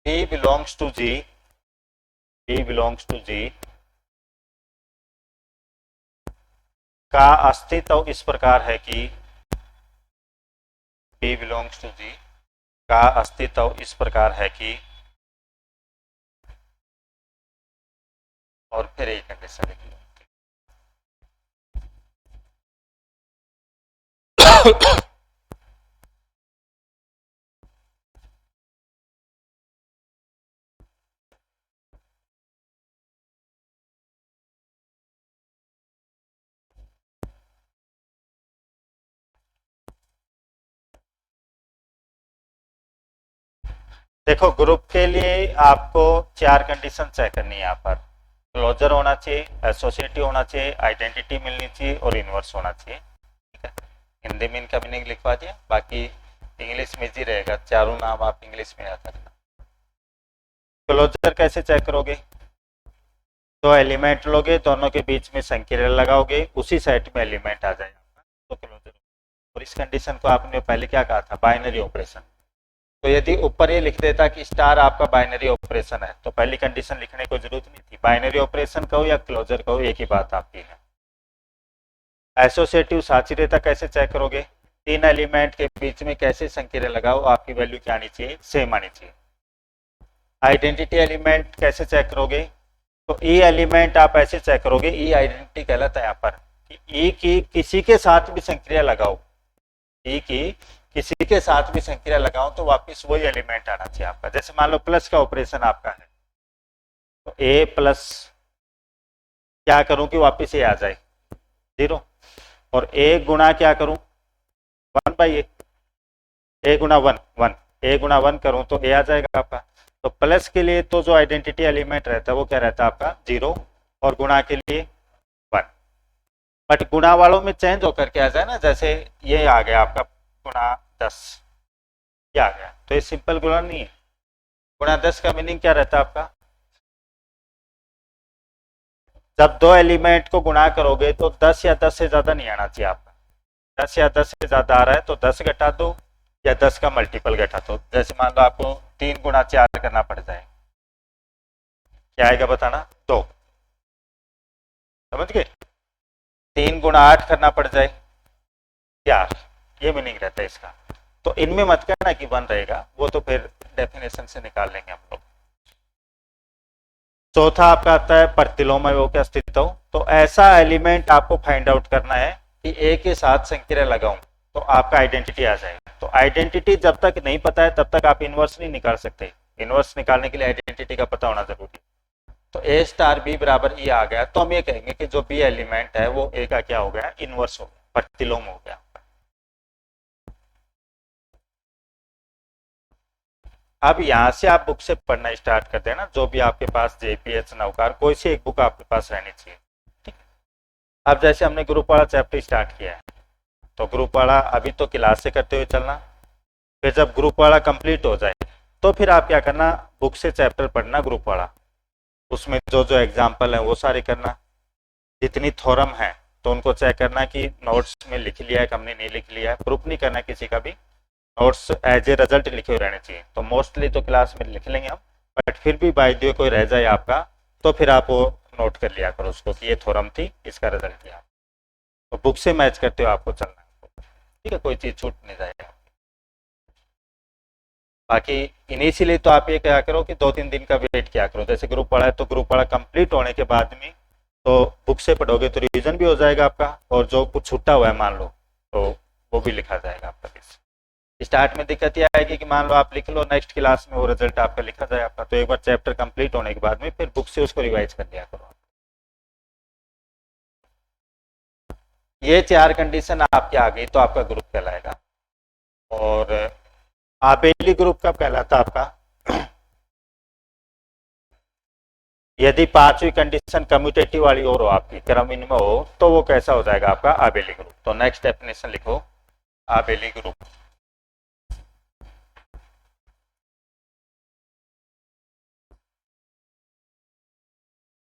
Speaker 1: B belongs to G, B belongs to G का अस्तित्व इस प्रकार है कि B बिलोंग्स टू G का अस्तित्व इस प्रकार है कि, और फिर एक कंडीशन लिख लो। देखो ग्रुप के लिए आपको 4 कंडीशन चेक करनी है यहाँ पर। क्लोजर होना चाहिए, एसोसिएटिव होना चाहिए, आइडेंटिटी मिलनी चाहिए और इनवर्स होना चाहिए। ठीक है, हिंदी में इनका मीनिंग लिखवा दिया, बाकी इंग्लिश में ही रहेगा, चारों नाम आप इंग्लिश में याद रखना। क्लोजर कैसे चेक करोगे? तो एलिमेंट लोगे, दोनों के बीच में संकीर्ण लगाओगे, उसी सेट में एलिमेंट आ जाएगा तो क्लोजर। और इस कंडीशन को आपने पहले क्या कहा था? Binary operation. तो यदि ऊपर ये लिख देता कि स्टार आपका बाइनरी ऑपरेशन है, तो पहली कंडीशन लिखने को जरूरत नहीं थी। बाइनरी ऑपरेशन कहो या क्लोजर कहो, एक ही बात आपकी है। एसोसिएटिव साचिरेता कैसे चेक करोगे? 3 एलिमेंट के बीच में कैसे संकीर्ण लगाओ, आपकी वैल्यू क्या आनी चाहिए? सेम आनी चाहिए। आइडेंटिटी एलिमेंट कैसे चेक करोगे? तो ई एलिमेंट आप ऐसे चेक करोगे, ई आइडेंटिटी कहलाता है यहाँ पर कि ई की किसी के साथ भी संक्रिया लगाओ, ई की किसी के साथ भी संक्रिया लगाओ तो वापस वही एलिमेंट आना चाहिए आपका। जैसे मान लो प्लस का ऑपरेशन आपका है, तो ए प्लस क्या करूं कि वापस ए आ जाए 0, और ए गुणा क्या करूं 1 बाई ए गुणा 1 1, ए गुणा 1 करूं तो ए आ जाएगा आपका। तो प्लस के लिए तो जो आइडेंटिटी एलिमेंट रहता है वो क्या रहता है आपका 0, और गुणा के लिए 1। बट गुणा वालों में चेंज होकर के आ जाए ना, जैसे ये आ गया आपका गुणा 10, ये आ गया, तो ये सिंपल गुणा नहीं है। गुणा 10 का मीनिंग क्या रहता है आपका? जब दो एलिमेंट को गुणा करोगे तो 10 या 10 से ज्यादा नहीं आना चाहिए आपका। 10 या 10 से ज्यादा आ रहा है तो 10 घटा दो या 10 का मल्टीपल घटा दो। जैसे मान लो आपको 3 गुणा 4 करना पड़ जाए, क्या आएगा बताना? 2। समझ गए? 3 गुणा 8 करना पड़ जाए 4, ये मीनिंग रहता है इसका। तो इनमें मत कहना कि 1 रहेगा, वो तो फिर डेफिनेशन से निकाल लेंगे हम लोग। चौथा आपका आता है प्रतिलोम अवयव के अस्तित्व। तो ऐसा एलिमेंट आपको फाइंड आउट करना है कि ए के साथ संक्रिया लगाऊं तो आपका आइडेंटिटी आ जाएगा। तो आइडेंटिटी जब तक नहीं पता है तब तक आप इनवर्स नहीं निकाल सकते। इनवर्स निकालने के लिए आइडेंटिटी का पता होना जरूरी है। तो ए स्टार बी बराबर ई आ गया, तो हम ये कहेंगे कि जो बी एलिमेंट है वो ए का क्या हो गया? इनवर्स हो गया, प्रतिलोम हो गया। अब यहां से आप बुक से पढ़ना स्टार्ट कर देना, जो भी आपके पास जेपीएच नवकार कोई सी एक बुक आपके पास रहनी चाहिए। ठीक। अब जैसे हमने ग्रुप वाला चैप्टर स्टार्ट किया है, तो ग्रुप वाला अभी तो क्लास से करते हुए चलना, फिर जब ग्रुप वाला कंप्लीट हो जाए तो फिर आप क्या करना? बुक से चैप्टर पढ़ना ग्रुप वाला, उसमें जो जो एग्जाम्पल है वो सारे करना, जितनी थ्योरम है तो उनको चेक करना कि नोट्स में लिख लिया है कि हमने नहीं लिख लिया है। प्रूफ नहीं करना किसी का भी, नोट्स एज ए रिजल्ट लिखे हुए रहने चाहिए। तो मोस्टली तो क्लास में लिख लेंगे हम, बट फिर भी बाय द वे कोई रह जाए आपका तो फिर आप वो नोट कर लिया करो उसको कि ये थ्योरम थी, इसका रिजल्ट दिया। तो बुक से मैच करते हो आपको चलना है, ठीक है? कोई चीज छूट नहीं जाएगा। बाकी इनिशियली तो आप ये क्या करो कि 2-3 दिन का वेट किया करो। जैसे ग्रुप पढ़ा है तो ग्रुप पढ़ा कंप्लीट होने के बाद में तो बुक से पढ़ोगे तो रिवीजन भी हो जाएगा आपका, और जो कुछ छूटा हुआ है मान लो तो वो भी लिखा जाएगा आपका। स्टार्ट में दिक्कत यह आएगी कि मान लो आप लिख लो, नेक्स्ट क्लास में वो रिजल्ट आपका लिखा जाए आपका। तो एक बार चैप्टर कंप्लीट होने के बाद में फिर बुक से उसको रिवाइज कर लिया करो। ये 4 कंडीशन आपके आ गई तो आपका ग्रुप कहलाएगा। और आबेली ग्रुप कब कहलाता आपका? यदि 5वीं कंडीशन कम्यूटेटिव वाली और हो, आपकी क्रम इनमें हो, तो वो कैसा हो जाएगा आपका? Abelian group. तो नेक्स्ट डेफिनेशन लिखो, abelian group.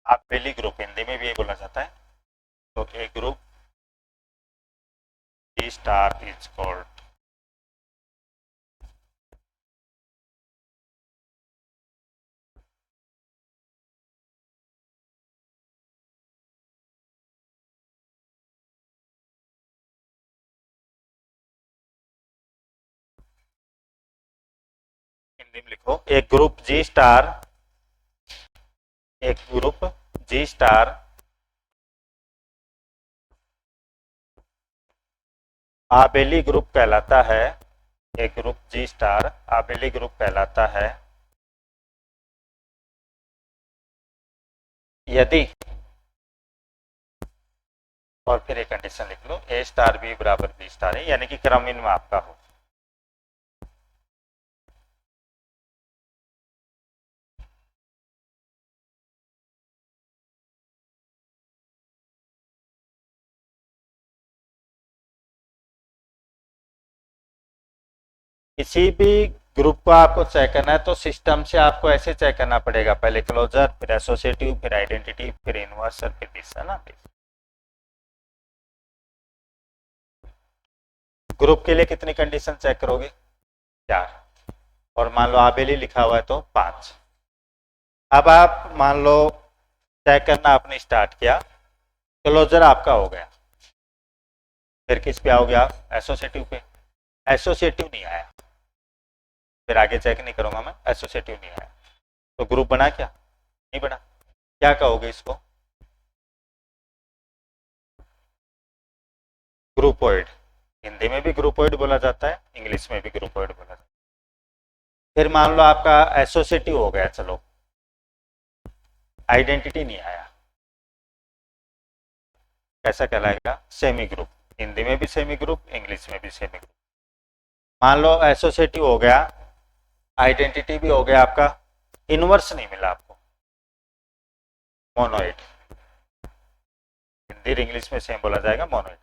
Speaker 1: Abelian group Hindi में भी ये बोला जाता है। तो A group D star is called Hindi में लिखो, एक ग्रुप जी स्टार, एक group G star abelian group कहलाता है, एक group G star abelian group कहलाता है यदि, और फिर एक कंडीशन लिख लो, ए स्टार बी बराबर बी स्टार है, यानी कि क्रम इनमें आपका हो। किसी भी ग्रुप को आपको चेक करना है तो सिस्टम से आपको ऐसे चेक करना पड़ेगा, पहले क्लोजर, फिर एसोसिएटिव, फिर आइडेंटिटी, फिर इनवर्स, फिर दिस, है ना। ग्रुप के लिए कितनी कंडीशन चेक करोगे? 4, और मान लो आबेली लिखा हुआ है तो 5। अब आप मान लो चेक करना आपने स्टार्ट किया, क्लोजर आपका हो गया, फिर किस पे आओगे आप? एसोसिएटिव पे। एसोसिएटिव नहीं आया, फिर आगे चेक नहीं करूंगा मैं, एसोसिएटिव नहीं आया तो ग्रुप बना क्या? नहीं बना। क्या कहोगे इसको? ग्रुपोइड। हिंदी में भी ग्रुपोइड बोला जाता है, इंग्लिश में भी ग्रुपोइड बोला जाता है। फिर मान लो आपका एसोसिएटिव हो गया, चलो आइडेंटिटी नहीं आया, कैसा कहलाएगा? Semi group. हिंदी में भी सेमी ग्रुप, इंग्लिश में भी सेमी ग्रुप। मान लो एसोसिएटिव हो गया, आइडेंटिटी भी हो गया आपका, इनवर्स नहीं मिला आपको, मोनोइड। हिंदी इंग्लिश में सेम बोला जाएगा, मोनोइड।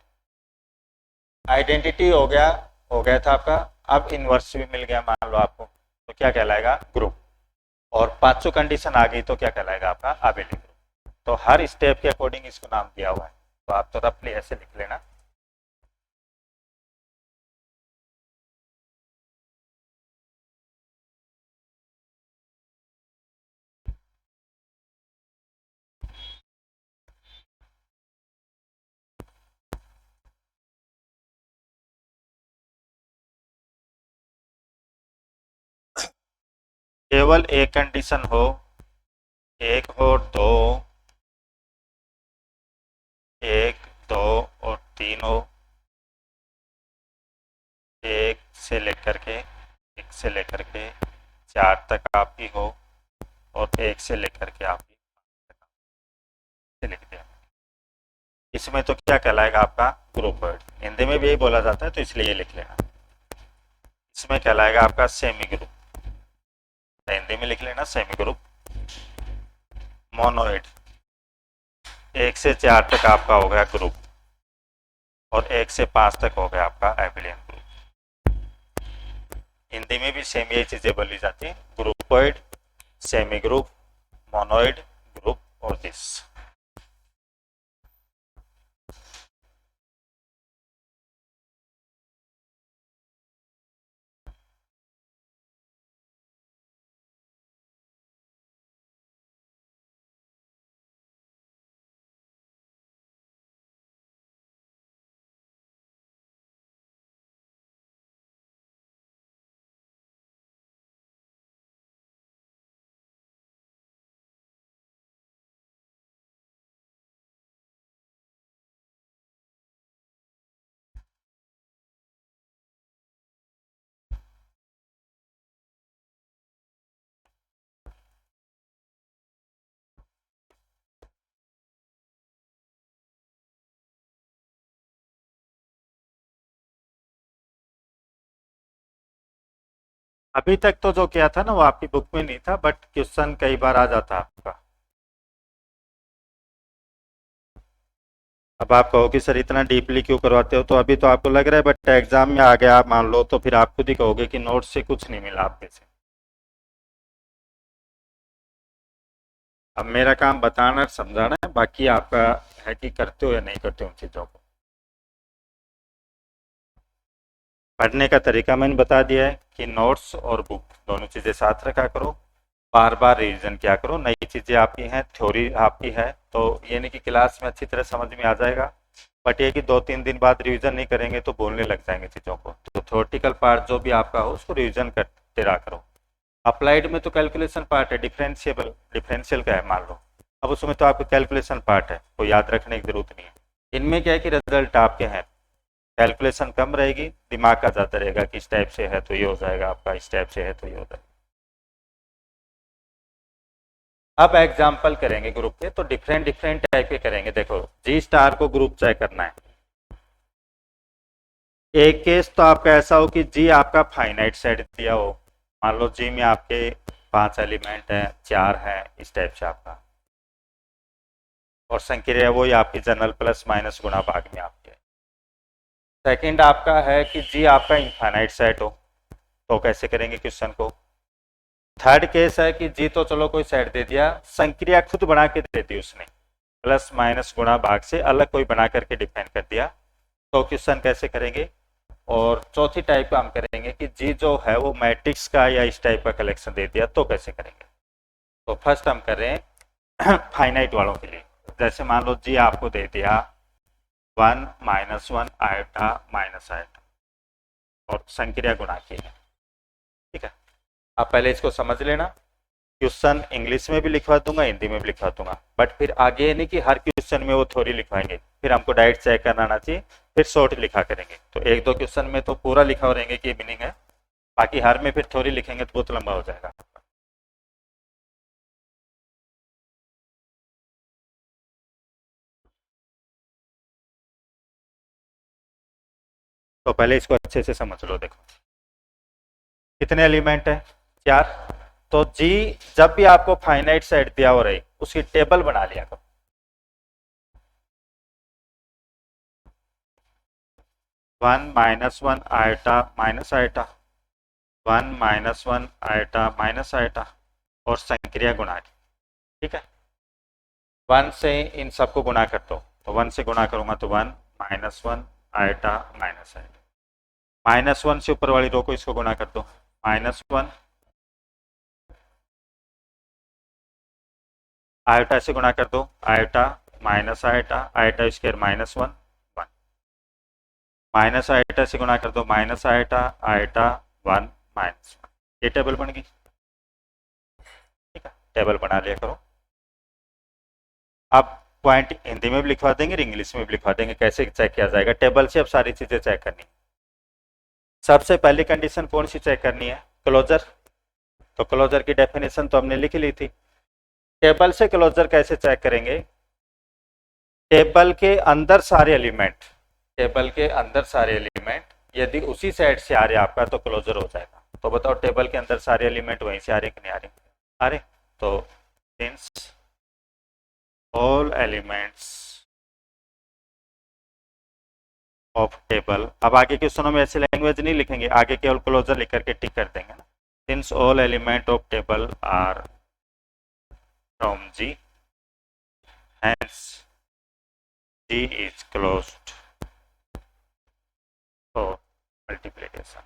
Speaker 1: आइडेंटिटी हो गया था आपका, अब इनवर्स भी मिल गया मान लो आपको, तो क्या कहलाएगा? ग्रुप। और पांचों कंडीशन आ गई तो क्या कहलाएगा आपका? Abelian group. तो हर स्टेप के अकॉर्डिंग इसको नाम दिया हुआ है, तो आप तो रफली ऐसे लिख लेना। केवल एक कंडीशन हो, एक हो, दो, एक, दो और तीन हो, एक से लेकर के 4 तक आपकी हो, और एक से लेकर के आपकी लिख दिया। इसमें तो क्या कहलाएगा आपका? Group word. हिंदी में भी यही बोला जाता है तो इसलिए ये लिख लेना। इसमें कहलाएगा आपका सेमी ग्रुप, हिंदी में लिख लेना सेमी ग्रुप। मोनोइड, 1 से 4 तक आपका हो गया ग्रुप, और 1 से 5 तक हो गया आपका एबिलियन ग्रुप। हिंदी में भी सेम यही चीजें बोली जाती है, groupoid, semi group, monoid group और दिस। अभी तक तो जो किया था ना वो आपकी बुक में नहीं था, बट क्वेश्चन कई बार आ जाता है आपका। अब आप कहो कि सर इतना डीपली क्यों करवाते हो, तो अभी तो आपको लग रहा है, बट एग्जाम में आ गया आप मान लो तो फिर आप खुद ही कहोगे कि नोट से कुछ नहीं मिला आप में से। अब मेरा काम बताना समझाना है, बाकी आपका है कि करते हो या नहीं करते हो उन चीजों को। पढ़ने का तरीका मैंने बता दिया है कि नोट्स और बुक दोनों चीजें साथ रखा करो, बार बार रिवीजन किया करो। नई चीजें आपकी हैं, थ्योरी आपकी है, तो ये नहीं कि क्लास में अच्छी तरह समझ में आ जाएगा, बट ये कि 2-3 दिन बाद रिवीजन नहीं करेंगे तो भूलने लग जाएंगे चीजों को। तो थ्योरेटिकल पार्ट जो भी आपका हो उसको रिवीजन करते रहा करो। अप्लाइड में तो कैलकुलेशन पार्ट है, डिफरेंशियल का है मान लो, अब उसमें तो आपका कैलकुलेशन पार्ट है, तो याद रखने की जरूरत नहीं है। इनमें क्या है कि रिजल्ट आपके हैं, कैलकुलेशन कम रहेगी, दिमाग का ज़्यादा रहेगा कि इस टाइप से है तो ये हो जाएगा आपका, इस टाइप से है तो ये हो जाएगा। अब एग्जाम्पल करेंगे ग्रुप के, तो डिफरेंट डिफरेंट टाइप के करेंगे। देखो जी स्टार को ग्रुप चेक करना है। एक केस तो आपका ऐसा हो कि जी आपका फाइनाइट सेट दिया हो, मान लो जी में आपके 5 एलिमेंट है, 4 है, इस टाइप से आपका, और संक्रिया वो ही आपकी जनरल प्लस माइनस गुणा भाग में आपके। सेकंड आपका है कि जी आपका इनफाइनाइट सेट हो, तो कैसे करेंगे क्वेश्चन को। थर्ड केस है कि जी तो चलो कोई सेट दे दिया, संक्रिया खुद बना के दे दी उसने, प्लस माइनस गुणा भाग से अलग कोई बना करके डिफाइन कर दिया, तो क्वेश्चन कैसे करेंगे। और चौथी टाइप का हम करेंगे कि जी जो है वो मैट्रिक्स का या इस टाइप का कलेक्शन दे दिया, तो कैसे करेंगे। तो फर्स्ट हम कर रहे हैं फाइनाइट वालों के लिए। जैसे मान लो जी आपको दे दिया 1 -1 आयोटा माइनस आयोटा और संक्रिया गुणा की है, ठीक है। आप पहले इसको समझ लेना, क्वेश्चन इंग्लिश में भी लिखवा दूंगा, हिंदी में भी लिखवा दूंगा, बट फिर आगे ये नहीं कि हर क्वेश्चन में वो थ्योरी लिखवाएंगे, फिर हमको डायरेक्ट चेक करना आना चाहिए, फिर शॉर्ट लिखा करेंगे। तो एक दो क्वेश्चन में तो पूरा लिखा रहेंगे कि मीनिंग है, बाकी हर में फिर थ्योरी लिखेंगे तो बहुत लंबा हो जाएगा। तो पहले इसको अच्छे से समझ लो। देखो कितने एलिमेंट है, 4। तो जी जब भी आपको फाइनाइट सेट दिया हो रही, उसकी टेबल बना लिया करो। One -1 iota minus iota, 1 -1 iota minus iota और संक्रिया गुणा की, ठीक है। 1 से इन सबको गुणा कर दो, तो 1 से गुणा करूंगा तो 1 -1 आयोटा माइनस आयोटा, -1 से ऊपर वाली रो को इसको गुणा कर दो, -1 आयोटा से गुणा कर दो, iota minus iota, iota square -1 1, minus iota से गुणा कर दो, माइनस आयोटा आयोटा 1 -1, ये टेबल बन गई, ठीक है। टेबल बना लिया करो। अब पॉइंट हिंदी में भी लिखवा देंगे और इंग्लिश में भी लिखवा देंगे, कैसे चेक किया जाएगा। टेबल से अब सारी चीजें चेक करनी। सबसे पहली कंडीशन कौन सी चेक करनी है, क्लोजर। तो क्लोजर की डेफिनेशन तो हमने लिख ली थी। टेबल से क्लोजर कैसे चेक करेंगे, टेबल के अंदर सारे एलिमेंट, टेबल के अंदर सारे एलिमेंट यदि उसी सेट से आ रहे आपका तो क्लोजर हो जाएगा। तो बताओ टेबल के अंदर सारे एलिमेंट वहीं से आ रहे कि नहीं आ रहे, आ रहे। तो since all elements of table, अब आगे क्वेश्चनों में ऐसे लैंग्वेज नहीं लिखेंगे, आगे केवल क्लोजर लिख करके टिक कर देंगे ना। Since all element of table are from G, hence G is closed for multiplication।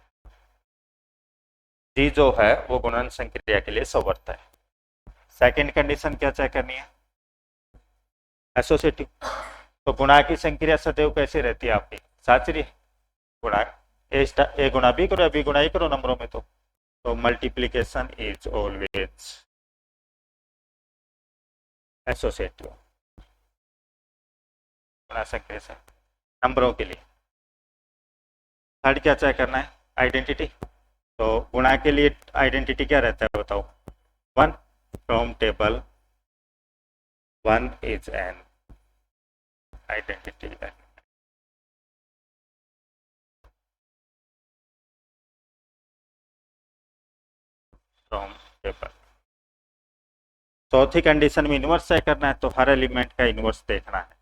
Speaker 1: G जो है वो गुणन संक्रिया के लिए समर्थ है। सेकंड कंडीशन क्या चेक करनी है, एसोसिएटिव। तो गुणा की संक्रिया सदैव कैसे रहती है आपकी, साचरी गुणा, ए गुणा बी करो या बी गुणा ए करो नंबरों में। तो मल्टीप्लीकेशन इज ऑलवेज एसोसिएटिव, गुणा संक्रिया से नंबरों के लिए। थर्ड क्या चेक करना है, आइडेंटिटी। तो गुणा के लिए आइडेंटिटी क्या रहता है बताओ, 1 from table, 1 is an identity from table. चौथी कंडीशन में इनवर्स चेक करना है, तो हर एलिमेंट का इनवर्स देखना है।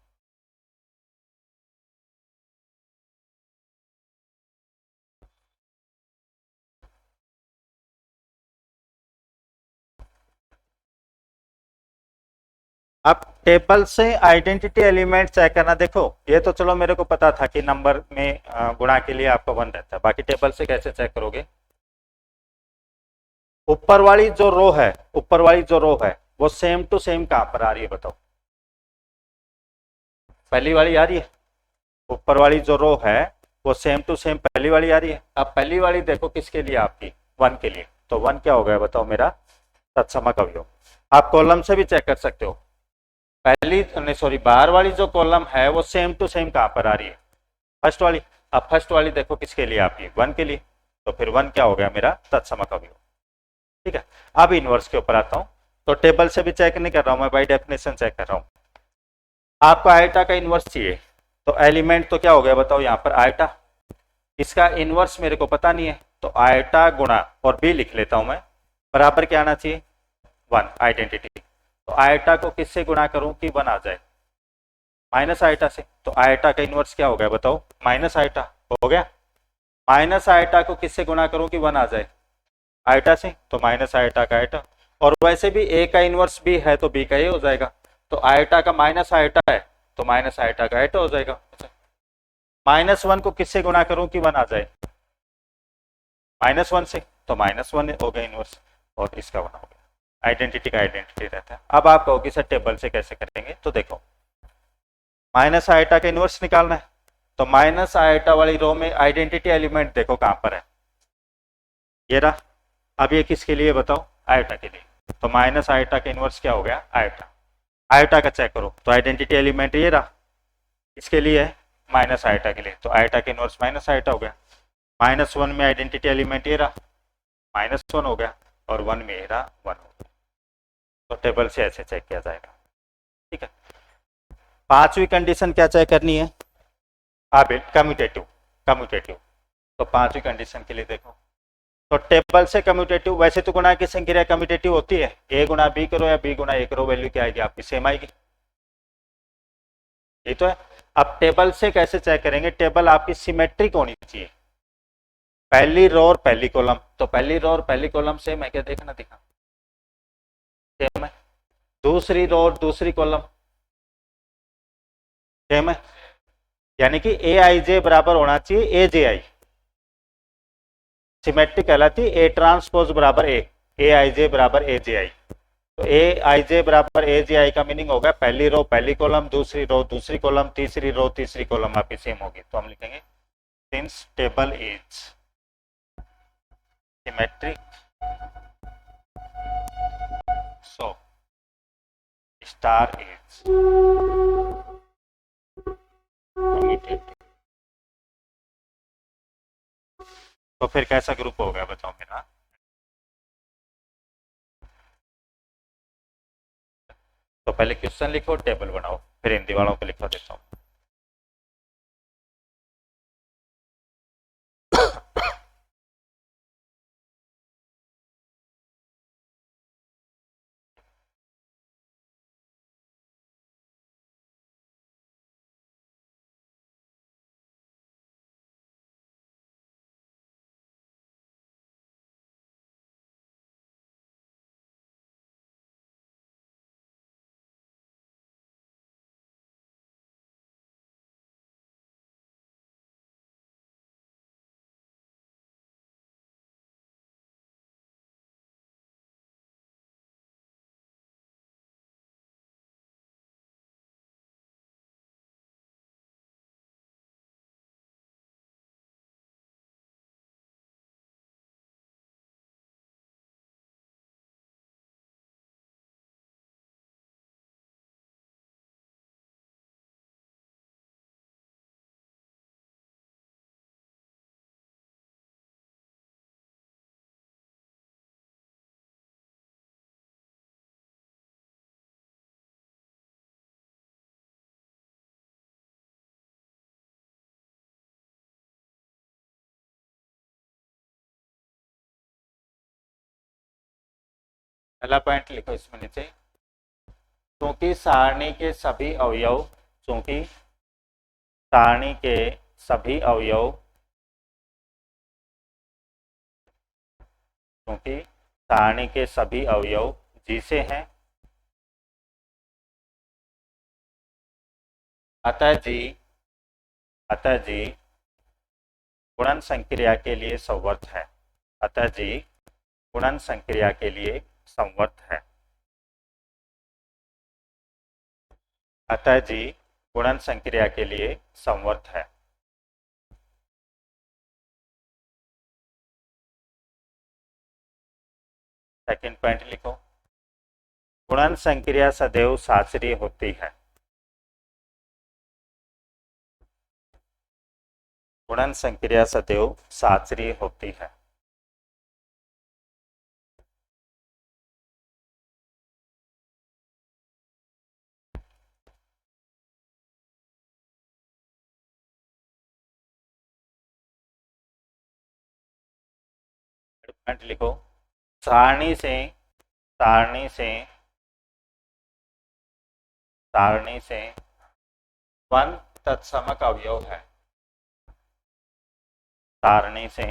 Speaker 1: अब टेबल से आइडेंटिटी एलिमेंट चेक करना। देखो ये तो चलो मेरे को पता था कि नंबर में गुणा के लिए आपका 1 रहता है, बाकी टेबल से कैसे चेक करोगे। ऊपर वाली जो रो है, ऊपर वाली जो रो है वो सेम टू सेम कहां पर आ रही है बताओ, पहली वाली आ रही है। ऊपर वाली जो रो है वो सेम टू सेम पहली वाली आ रही है। अब पहली वाली देखो किसके लिए, आपकी 1 के लिए, तो 1 क्या हो गया बताओ मेरा तत्समक अवयव। आप कॉलम से भी चेक कर सकते हो, पहली नहीं सॉरी बाहर वाली जो कॉलम है वो सेम टू सेम कहां पर आ रही है, फर्स्ट वाली। अब फर्स्ट वाली देखो किसके लिए आपकी 1 के लिए, तो फिर 1 क्या हो गया मेरा तत्समक अवयव। ठीक है, अब इनवर्स के ऊपर आता हूं, तो टेबल से भी चेक नहीं कर रहा हूं मैं, बाय डेफिनेशन चेक कर रहा हूं। आपको आयटा का इनवर्स चाहिए, तो एलिमेंट तो क्या हो गया बताओ यहाँ पर आयटा, इसका इनवर्स मेरे को पता नहीं है, तो आयटा गुणा और बी लिख लेता हूं मैं, बराबर क्या आना चाहिए 1 आइडेंटिटी। तो आयटा को किससे गुणा करूं कि 1 आ जाए, माइनस आयटा से, तो आयटा का इनवर्स क्या हो गया बताओ माइनस आयटा हो गया। माइनस आयटा को किससे गुणा करूं कि 1 आ जाए, आयटा से, तो माइनस आयटा का आयटा। और वैसे भी ए का इनवर्स बी है तो बी का ए हो जाएगा, तो आयटा का माइनस आयटा है तो माइनस आयटा का आयटा हो जाएगा। -1 को किससे गुणा करूं कि 1 आ जाए, -1 से, तो -1 हो गया इनवर्स और इसका 1 हो गया। आइडेंटिटी का आइडेंटिटी रहता है। अब आप कहोगे सर टेबल से कैसे करेंगे, तो देखो माइनस आयटा का इनवर्स निकालना है, तो माइनस आयटा वाली रो में आइडेंटिटी एलिमेंट देखो कहां पर है, ये रहा। अब ये किसके लिए बताओ, आयटा के लिए, तो माइनस आयटा का इनवर्स क्या हो गया आयटा। आयटा का चेक करो तो आइडेंटिटी एलिमेंट ये रहा, इसके लिए है माइनस आयटा के लिए, तो आयटा का इनवर्स माइनस आयटा हो गया। -1 में आइडेंटिटी एलिमेंट ये रहा, -1 हो गया, और 1 में ये रहा 1 हो गया। तो टेबल से ऐसे चेक किया जाएगा। ठीक है, पांचवी कंडीशन क्या चेक करनी है, कम्यूटेटिव, कम्यूटेटिव। तो पांचवी कंडीशन के लिए देखो, तो टेबल से कम्यूटेटिव, वैसे तो गुणा की संक्रिया कम्यूटेटिव होती है, ए गुणा बी करो या बी गुणा ए करो, वैल्यू क्या आएगी आपकी सेम आएगी, ये तो है। अब टेबल से कैसे चेक करेंगे, टेबल आपकी सिमेट्रिक होनी चाहिए, पहली रो और पहली कॉलम, तो पहली रो और पहली कॉलम सेम है क्या, देखना दिखा सेम है, दूसरी रो और दूसरी कॉलम सेम है, यानी कि ए आई जे बराबर होना चाहिए ए जे आई, सिमेट्रिक कहलाती है ए ट्रांसपोज बराबर ए आई जे बराबर ए जे आई। तो ए आई जे बराबर ए जे आई का मीनिंग होगा पहली रो पहली कॉलम, दूसरी रो दूसरी कॉलम, तीसरी रो तीसरी कॉलम आपकी सेम होगी। तो हम लिखेंगे since table is symmetric so star is commutative. तो फिर कैसा ग्रुप हो गया बताओ मेरा, तो पहले क्वेश्चन लिखो टेबल बनाओ, फिर हिंदी वालों को लिखवा देता हूँ। पहला पॉइंट लिखो इसमें नीचे, क्योंकि सारणी के सभी अवयव, क्योंकि सारणी के सभी अवयव, क्योंकि सारणी के सभी अवयव जी से हैं, अतः जी गुणन संक्रिया के लिए संवर्त है, अतः जी गुणन संक्रिया के लिए संवर्त है, अतः जी गुणन संक्रिया के लिए संवर्त है। सेकंड पॉइंट लिखो, गुणन संक्रिया सदैव शास्त्रीय होती है। गुणन संक्रिया सदैव शास्त्रीय होती है। पॉइंट लिखो, सारणी से सारणी से सारणी से वन तत्समक अवयव है। सारणी से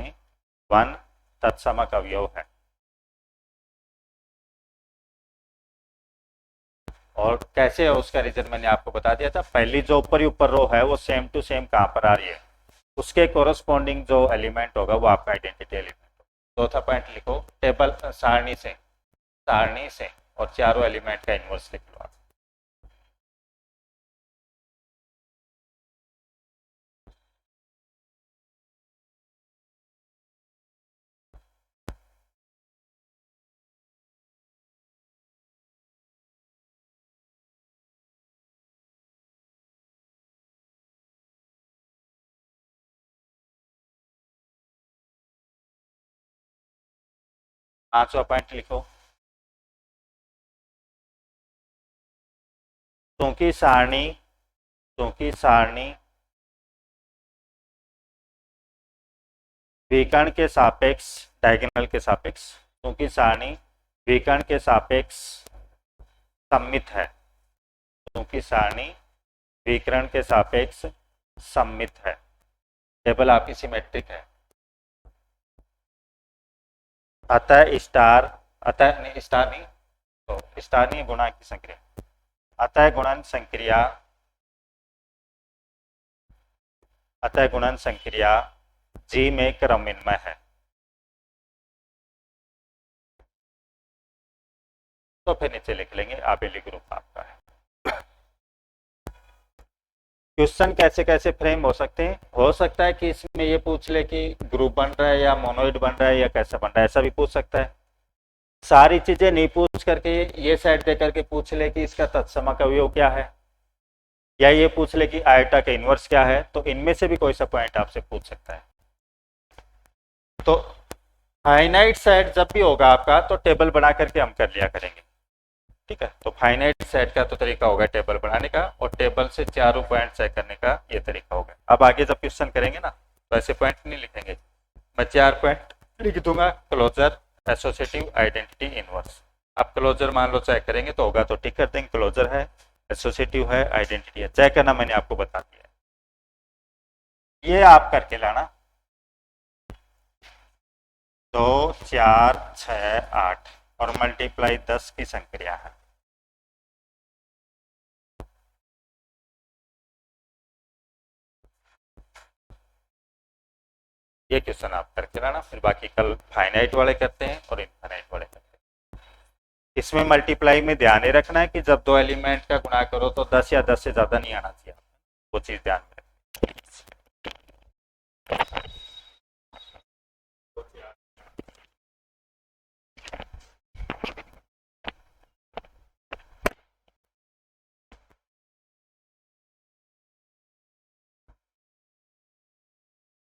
Speaker 1: वन तत्समक अवयव है। और कैसे है उसका रीजन मैंने आपको बता दिया था। पहली जो ऊपर ही ऊपर रो है वो सेम टू सेम कहाँ पर आ रही है, उसके कोरस्पॉन्डिंग जो एलिमेंट होगा वो आपका आइडेंटिटी एलिमेंट होगा। चौथा पॉइंट लिखो, टेबल सारणी से और चारों एलिमेंट का इनवर्स लिख लो आप। पांचवा पॉइंट लिखो, क्योंकि सारणी विकर्ण के सापेक्ष डायगोनल के सापेक्ष, क्योंकि सारणी विकर्ण के सापेक्ष सममित है। क्योंकि सारणी विकर्ण के सापेक्ष सममित है। टेबल आपकी सिमेट्रिक है। अतः स्टार नहीं गुणा की संक्रिया, अतः गुणन संक्रिया जी में क्रमविन्मय है। तो फिर नीचे लिख लेंगे आबेली ग्रुप आपका है। क्वेश्चन कैसे कैसे फ्रेम हो सकते हैं, हो सकता है कि इसमें ये पूछ ले कि ग्रुप बन रहा है या मोनोइड बन रहा है या कैसा बन रहा है, ऐसा भी पूछ सकता है। सारी चीजें नहीं पूछ करके ये साइड दे करके पूछ ले कि इसका तत्समक अवयव क्या है, या ये पूछ ले कि आयटा का इनवर्स क्या है, तो इनमें से भी कोई सा पॉइंट आपसे पूछ सकता है। तो फाइनाइट सेट जब भी होगा आपका तो टेबल बना करके हम कर लिया करेंगे, ठीक है। तो फाइनाइट सेट का तो तरीका होगा टेबल बनाने का, और टेबल से चारों पॉइंट चेक करने का ये तरीका होगा। अब आगे जब क्वेश्चन करेंगे ना तो ऐसे पॉइंट नहीं लिखेंगे, मैं 4 पॉइंट लिख दूंगा, क्लोजर, एसोसिएटिव, आइडेंटिटी, इनवर्स। अब क्लोजर मान लो चेक करेंगे तो होगा तो टिक कर देंगे, क्लोजर है, एसोसिएटिव है, आइडेंटिटी है। चेक करना मैंने आपको बता दिया, ये आप करके लाना। 2 4 6 8 और मल्टीप्लाई 10 की संक्रिया है। ये क्वेश्चन आप करके लाना, फिर बाकी कल फाइनाइट वाले करते हैं और इनफाइनाइट वाले करते हैं। इसमें मल्टीप्लाई में ध्यान रखना है कि जब दो एलिमेंट का गुणा करो तो 10 या 10 से ज्यादा नहीं आना चाहिए, वो चीज ध्यान में